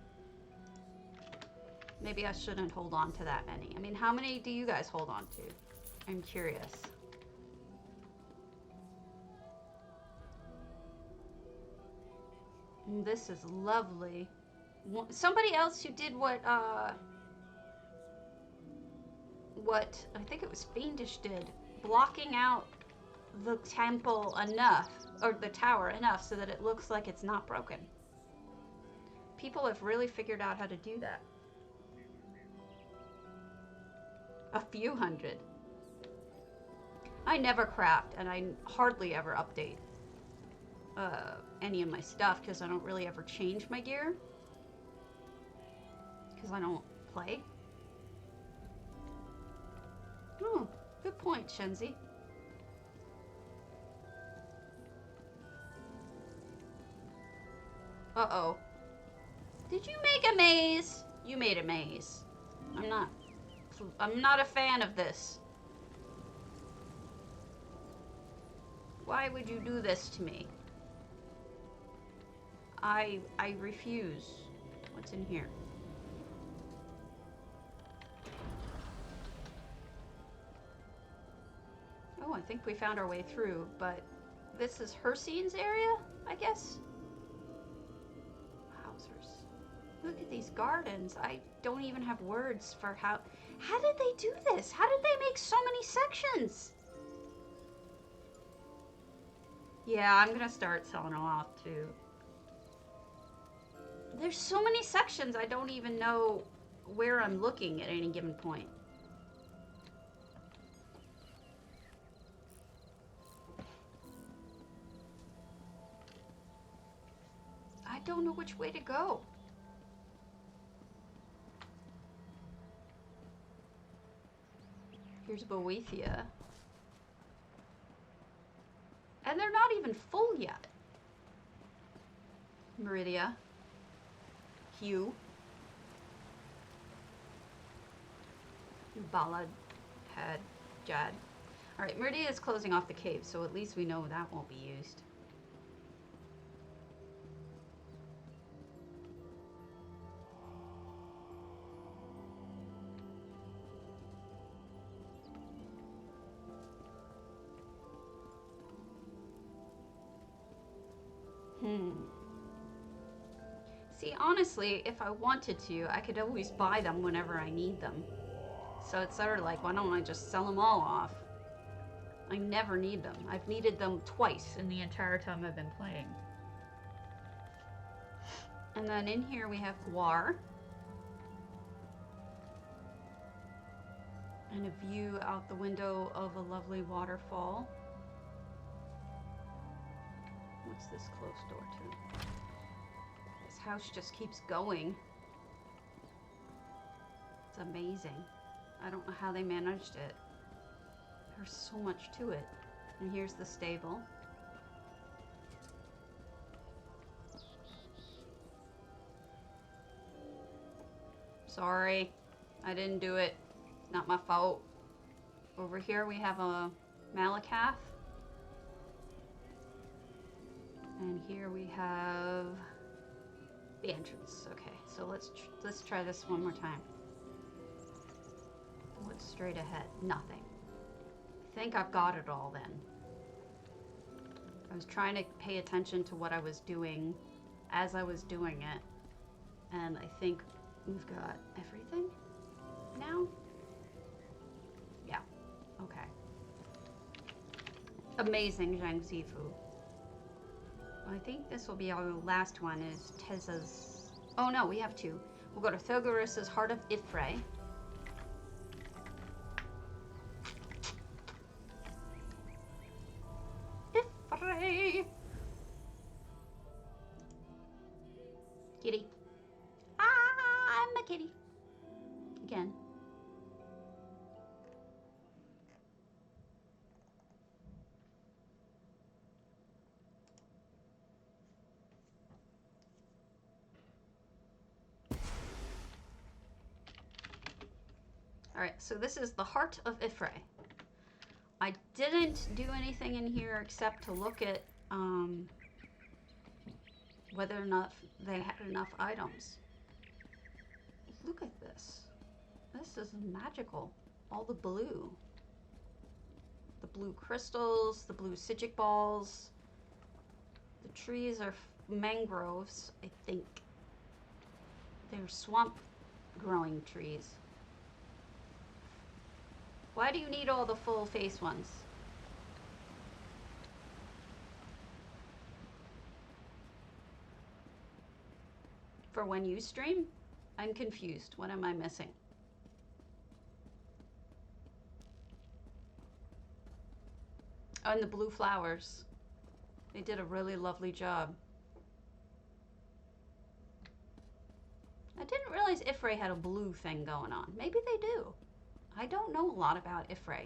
Maybe I shouldn't hold on to that many. I mean, how many do you guys hold on to? I'm curious. This is lovely. Somebody else who did what I think it was Fiendish did, blocking out the temple enough, or the tower enough, so that it looks like it's not broken. People have really figured out how to do that. A few hundred. I never craft, and I hardly ever update any of my stuff, because I don't really ever change my gear. Because I don't play. Oh, good point, Shenzi. Uh-oh. Did you make a maze? You made a maze. I'm not a fan of this. Why would you do this to me? I refuse. What's in here? Oh, I think we found our way through, but this is Hercine's area, I guess? Wowzers. Look at these gardens. I don't even have words for how did they do this? How did they make so many sections? Yeah, I'm gonna start selling them off too. There's so many sections, I don't even know where I'm looking at any given point. I don't know which way to go. Here's Boethia. And they're not even full yet. Meridia. Hugh. Balad. Had. Jad. Alright, Meridia is closing off the cave, so at least we know that won't be used. See, honestly, if I wanted to, I could always buy them whenever I need them. So it's sort of like, why don't I just sell them all off? I never need them. I've needed them twice in the entire time I've been playing. And then in here we have Guar. And a view out the window of a lovely waterfall. What's this closed door to? This house just keeps going. It's amazing. I don't know how they managed it. There's so much to it. And here's the stable. Sorry, I didn't do it. It's not my fault. Over here we have a Malakath. And here we have the entrance. Okay, so let's try this one more time. What's straight ahead? Nothing. I think I've got it all then. I was trying to pay attention to what I was doing as I was doing it. And I think we've got everything now? Yeah, okay. Amazing xiangshifu. I think this will be our last one, is Teza's... Oh no, we have two. We'll go to Thogorus's Heart of Yffre. Yffre! Kitty. I'm a kitty. Again. Alright, so this is the Heart of Yffre. I didn't do anything in here except to look at whether or not they had enough items. Look at this. This is magical. All the blue. The blue crystals, the blue psijic balls. The trees are mangroves, I think. They're swamp growing trees. Why do you need all the full face ones? For when you stream? I'm confused. What am I missing? Oh, and the blue flowers. They did a really lovely job. I didn't realize Yffre had a blue thing going on. Maybe they do. I don't know a lot about Yffre.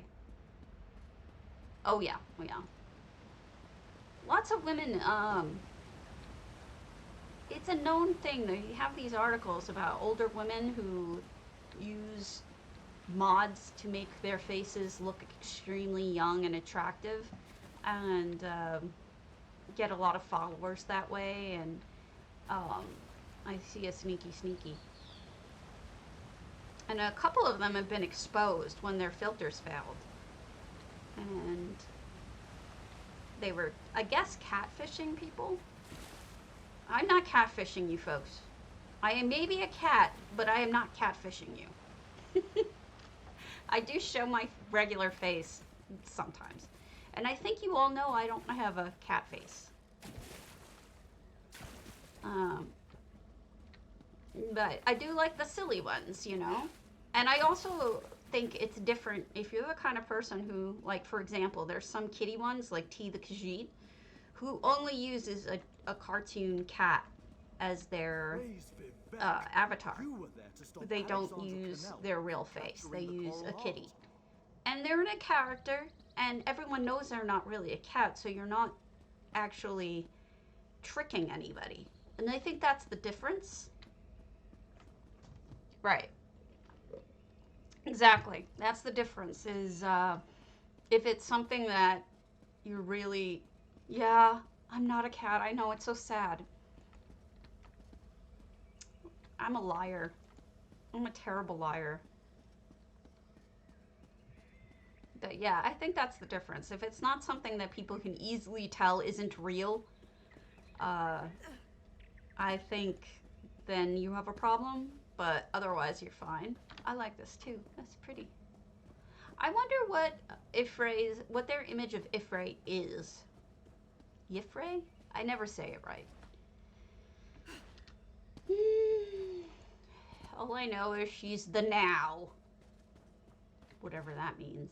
Oh yeah, oh yeah. Lots of women, it's a known thing. You have these articles about older women who use mods to make their faces look extremely young and attractive, and get a lot of followers that way. And um, I see a sneaky. And a couple of them have been exposed when their filters failed. And they were, I guess, catfishing people. I'm not catfishing you folks. I am maybe a cat, but I am not catfishing you. I do show my regular face sometimes. And I think you all know I don't have a cat face. But I do like the silly ones, you know? And I also think it's different if you're the kind of person who, like, for example, there's some kitty ones, like T the Khajiit, who only uses a cartoon cat as their avatar. They don't use their real face. They use a kitty. And they're in a character, and everyone knows they're not really a cat, so you're not actually tricking anybody. And I think that's the difference. Right. Exactly. That's the difference, is if it's something that you're really, yeah, I'm not a cat. I know, it's so sad. I'm a liar. I'm a terrible liar. But yeah, I think that's the difference. If it's not something that people can easily tell isn't real, I think then you have a problem, but otherwise you're fine. I like this too. That's pretty. I wonder what their image of Yffre is. Yffre? I never say it right. All I know is she's the now. Whatever that means.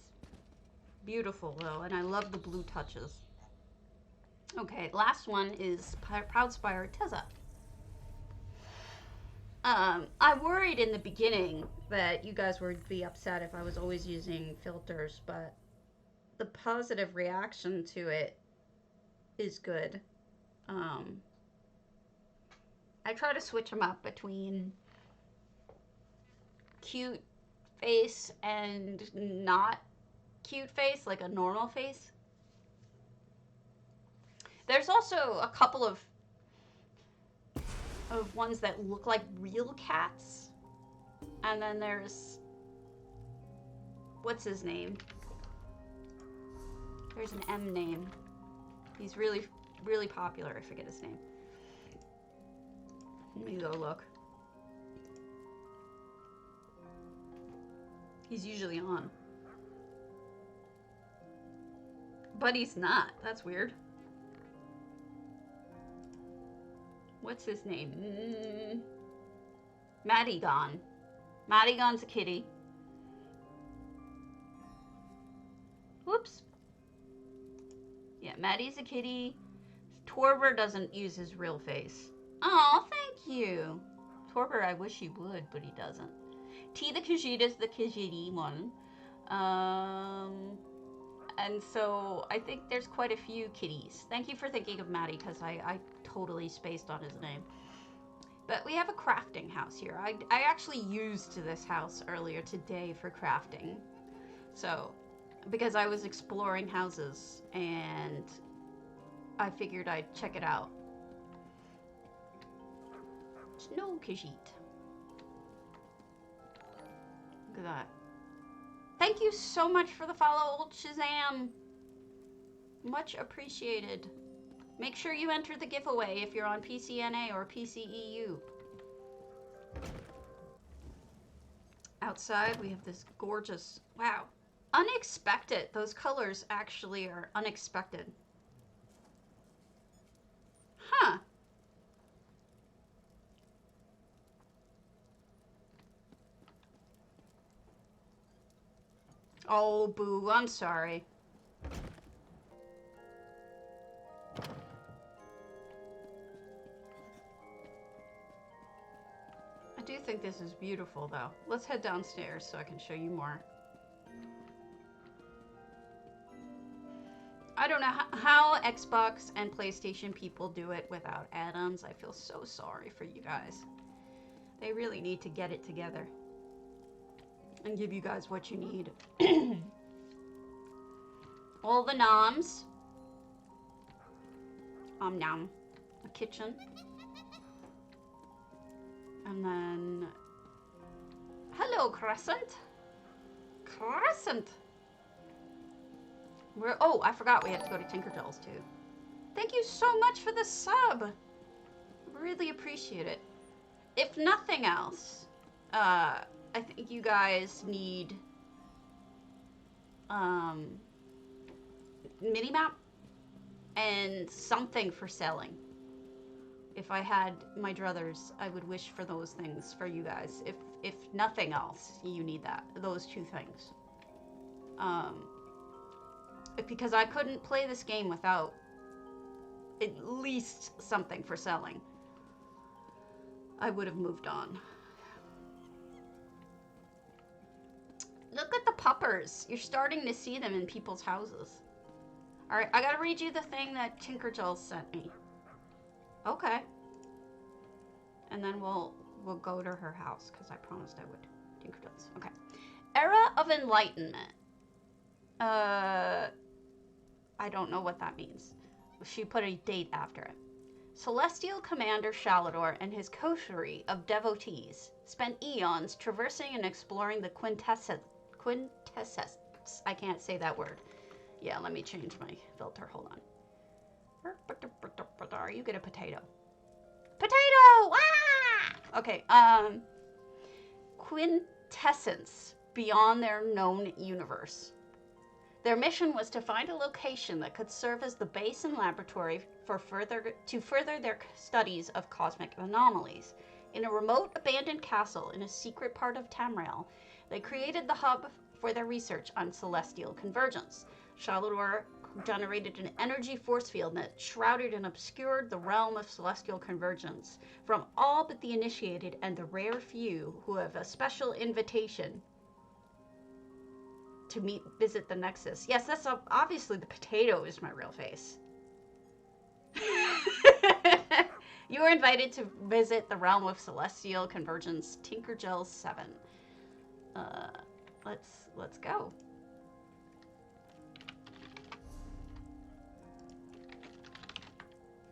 Beautiful though, and I love the blue touches. Okay, last one is Proudspire Teza. I worried in the beginning that you guys would be upset if I was always using filters, but the positive reaction to it is good. I try to switch them up between cute face and not cute face, like a normal face. There's also a couple of ones that look like real cats. And then there's, what's his name? There's an M name. He's really, really popular. I forget his name. Let me go look. He's usually on. But he's not. That's weird. What's his name? Madigon. Madigon's a kitty. Whoops. Yeah, Maddie's a kitty. Torber doesn't use his real face. Oh, thank you. Torber, I wish he would, but he doesn't. T the Khajiit is the Khajiit one. And so I think there's quite a few kitties. Thank you for thinking of Maddie, because I totally spaced on his name. But we have a crafting house here. I actually used this house earlier today for crafting. So, because I was exploring houses and I figured I'd check it out. Snow Khajiit. Look at that. Thank you so much for the follow, old Shazam. Much appreciated. Make sure you enter the giveaway if you're on PCNA or PCEU. Outside, we have this gorgeous, wow, unexpected. Those colors actually are unexpected. Huh. Oh, boo, I'm sorry. I do think this is beautiful, though. Let's head downstairs so I can show you more. I don't know how Xbox and PlayStation people do it without add-ons. I feel so sorry for you guys. They really need to get it together and give you guys what you need. All the noms. Nom. A kitchen. And then... Hello, Crescent. Crescent. Oh, I forgot we had to go to Tinkertell's too. Thank you so much for the sub. Really appreciate it. If nothing else, I think you guys need minimap and something for selling. If I had my druthers, I would wish for those things for you guys. If nothing else, you need those two things. Because I couldn't play this game without at least something for selling. I would have moved on. Look at the puppers. You're starting to see them in people's houses. Alright, I gotta read you the thing that Tinkertell sent me. Okay. And then we'll go to her house, because I promised I would. Tinkertell's. Okay. Era of Enlightenment. I don't know what that means. She put a date after it. Celestial Commander Shalidor and his coterie of devotees spent eons traversing and exploring the quintessence. I can't say that word. Yeah, let me change my filter. Hold on. You get a potato. Potato! Ah! Okay, quintessence beyond their known universe. Their mission was to find a location that could serve as the base and laboratory to further their studies of cosmic anomalies. In a remote, abandoned castle in a secret part of Tamriel, they created the hub for their research on celestial convergence. Shalidor generated an energy force field that shrouded and obscured the realm of celestial convergence from all but the initiated and the rare few who have a special invitation to visit the Nexus. Yes, that's obviously the potato is my real face. You are invited to visit the realm of celestial convergence, Tinkergel 7. Let's go.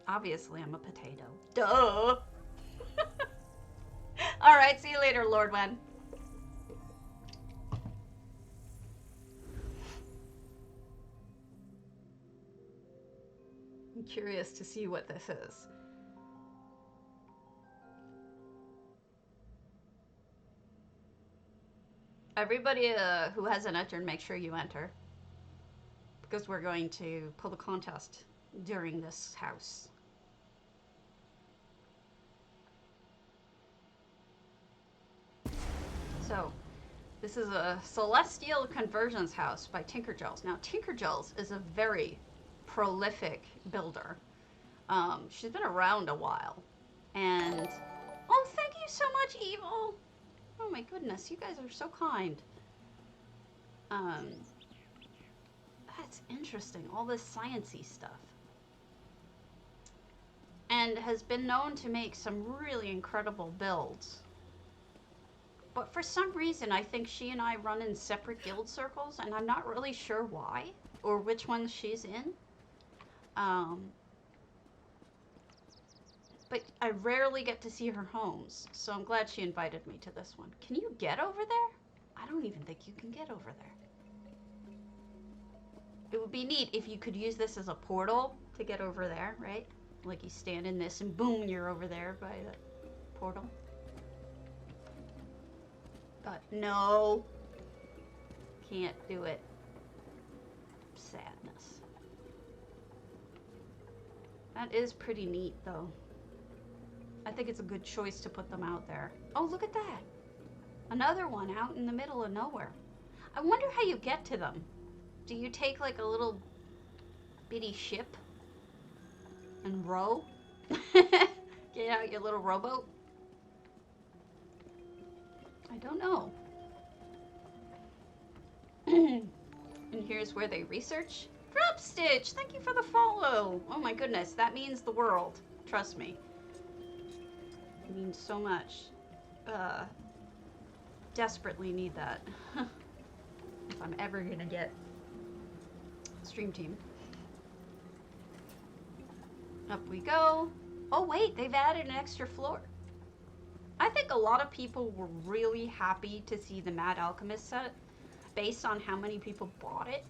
Obviously, I'm a potato. Duh. All right, see you later, Lord Wen. I'm curious to see what this is. Everybody who hasn't entered, make sure you enter. Because we're going to pull the contest during this house. So, this is a Celestial Convergence house by Tinkergels. Now, Tinkergels is a very prolific builder. She's been around a while. And, oh, thank you so much, Evil. Oh my goodness, you guys are so kind. That's interesting, all this sciencey stuff. And has been known to make some really incredible builds. But for some reason, I think she and I run in separate guild circles, and I'm not really sure why, or which ones she's in. But I rarely get to see her homes, so I'm glad she invited me to this one. Can you get over there? I don't even think you can get over there. It would be neat if you could use this as a portal to get over there, right? Like you stand in this and boom, you're over there by the portal. But no, can't do it. Sadness. That is pretty neat though. I think it's a good choice to put them out there. Oh, look at that. Another one out in the middle of nowhere. I wonder how you get to them. Do you take like a little bitty ship and row? Get out your little rowboat? I don't know. And here's where they research. Stitch, thank you for the follow. Oh my goodness, that means the world. Trust me. It means so much. Desperately need that. If I'm ever gonna get Stream Team. Up we go. Oh wait, they've added an extra floor. I think a lot of people were really happy to see the Mad Alchemist set based on how many people bought it.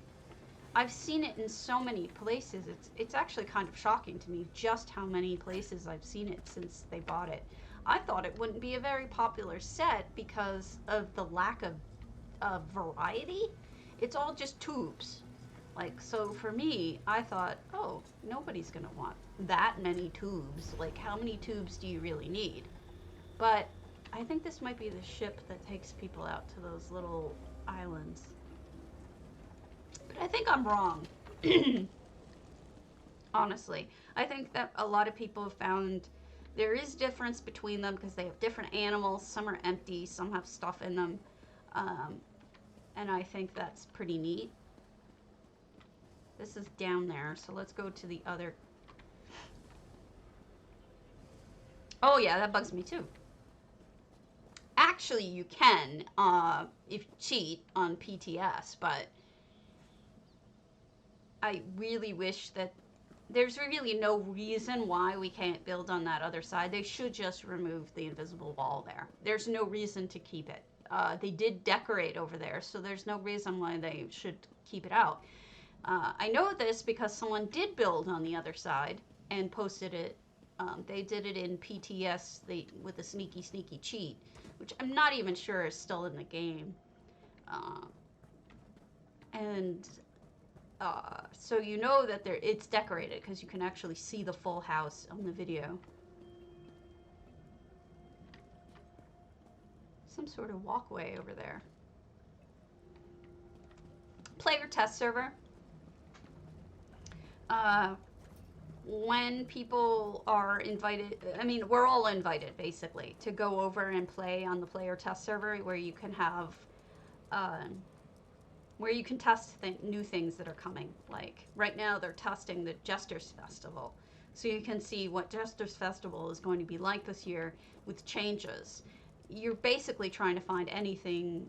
I've seen it in so many places. It's actually kind of shocking to me just how many places I've seen it since they bought it. I thought it wouldn't be a very popular set because of the lack of variety. It's all just tubes. Like, so for me, I thought, oh, nobody's gonna want that many tubes. Like, how many tubes do you really need? But I think this might be the ship that takes people out to those little islands. But I think I'm wrong. Honestly, I think that a lot of people have found there is difference between them because they have different animals. Some are empty, some have stuff in them. And I think that's pretty neat. This is down there, so let's go to the other. Oh yeah, that bugs me too. Actually, you can if you cheat on PTS, but I really wish that there's really no reason why we can't build on that other side. They should just remove the invisible wall there. There's no reason to keep it. They did decorate over there, so there's no reason why they should keep it out. I know this because someone did build on the other side and posted it. They did it in PTS with a sneaky cheat, which I'm not even sure is still in the game. So you know that it's decorated because you can actually see the full house on the video. Some sort of walkway over there. Player test server. When people are invited, I mean, we're all invited basically to go over and play on the player test server where you can have, where you can test new things that are coming. Like right now they're testing the Jesters Festival. So you can see what Jesters Festival is going to be like this year with changes. You're basically trying to find anything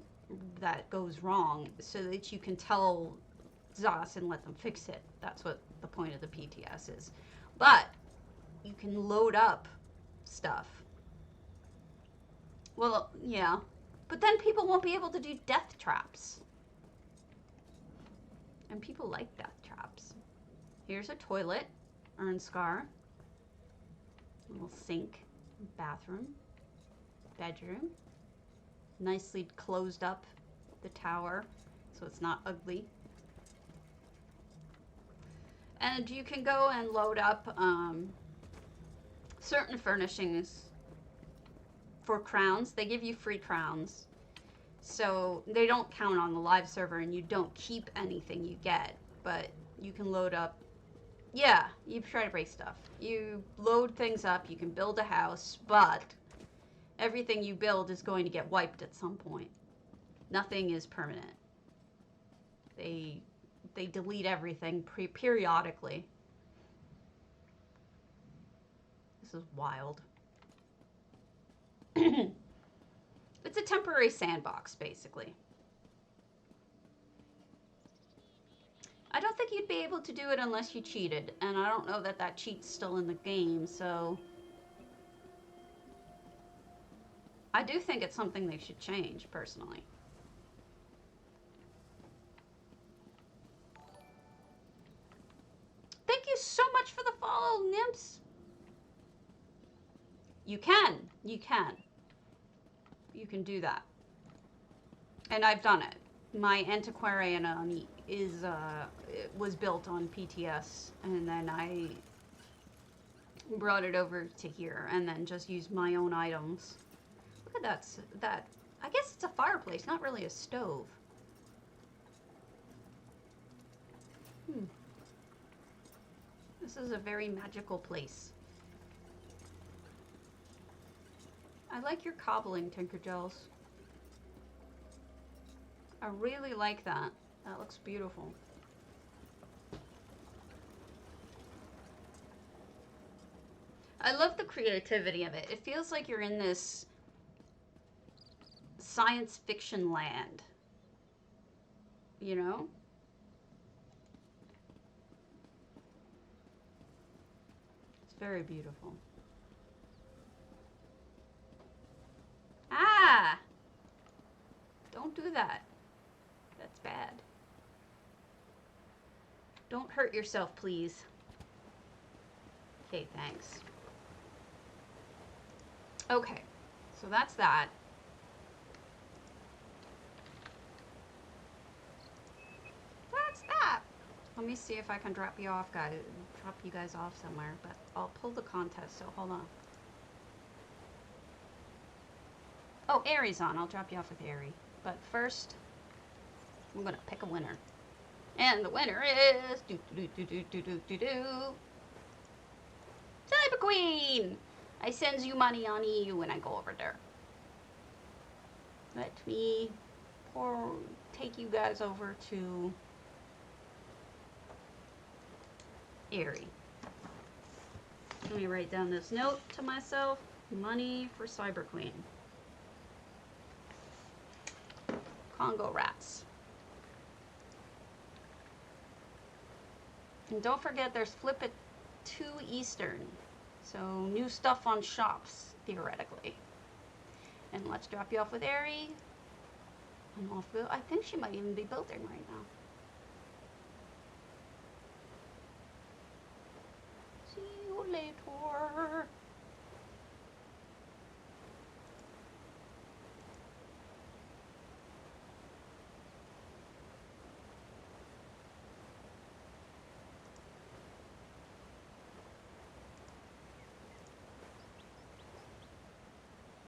that goes wrong so that you can tell Zos and let them fix it. That's what the point of the PTS is. But you can load up stuff. Well, yeah. But then people won't be able to do death traps. And people like death traps. Here's a toilet, urn scar, little sink, bathroom, bedroom. Nicely closed up the tower so it's not ugly. And you can go and load up certain furnishings for crowns. They give you free crowns. So they don't count on the live server and you don't keep anything you get. But you can load up. Yeah, you try to break stuff. You load things up, you can build a house, but everything you build is going to get wiped at some point. Nothing is permanent. They delete everything periodically. This is wild. It's a temporary sandbox, basically. I don't think you'd be able to do it unless you cheated, and I don't know that that cheat's still in the game, so I do think it's something they should change, personally. Thank you so much for the follow, Nymphs. You can do that. And I've done it. My antiquarian was built on PTS, and then I brought it over to here, and then just used my own items. Look at that. I guess it's a fireplace, not really a stove. This is a very magical place. I like your cobbling, Tinkergels. I really like that. That looks beautiful. I love the creativity of it. It feels like you're in this science fiction land, you know? It's very beautiful. Ah! Don't do that. That's bad. Don't hurt yourself, please. Okay, thanks. Okay, so that's that. That's that. Let me see if I can drop you off, guys. Drop you guys off somewhere, but I'll pull the contest, so hold on. Oh, Aries on. I'll drop you off with Aries. But first, I'm gonna pick a winner. And the winner is Cyber Queen! I sends you money on EU when I go over there. Let me take you guys over to Aries. Let me write down this note to myself. Money for Cyber Queen. Congo rats. And don't forget there's flip at 2 Eastern. So new stuff on shops, theoretically. And let's drop you off with Aries. And off go. I think she might even be building right now. See you later.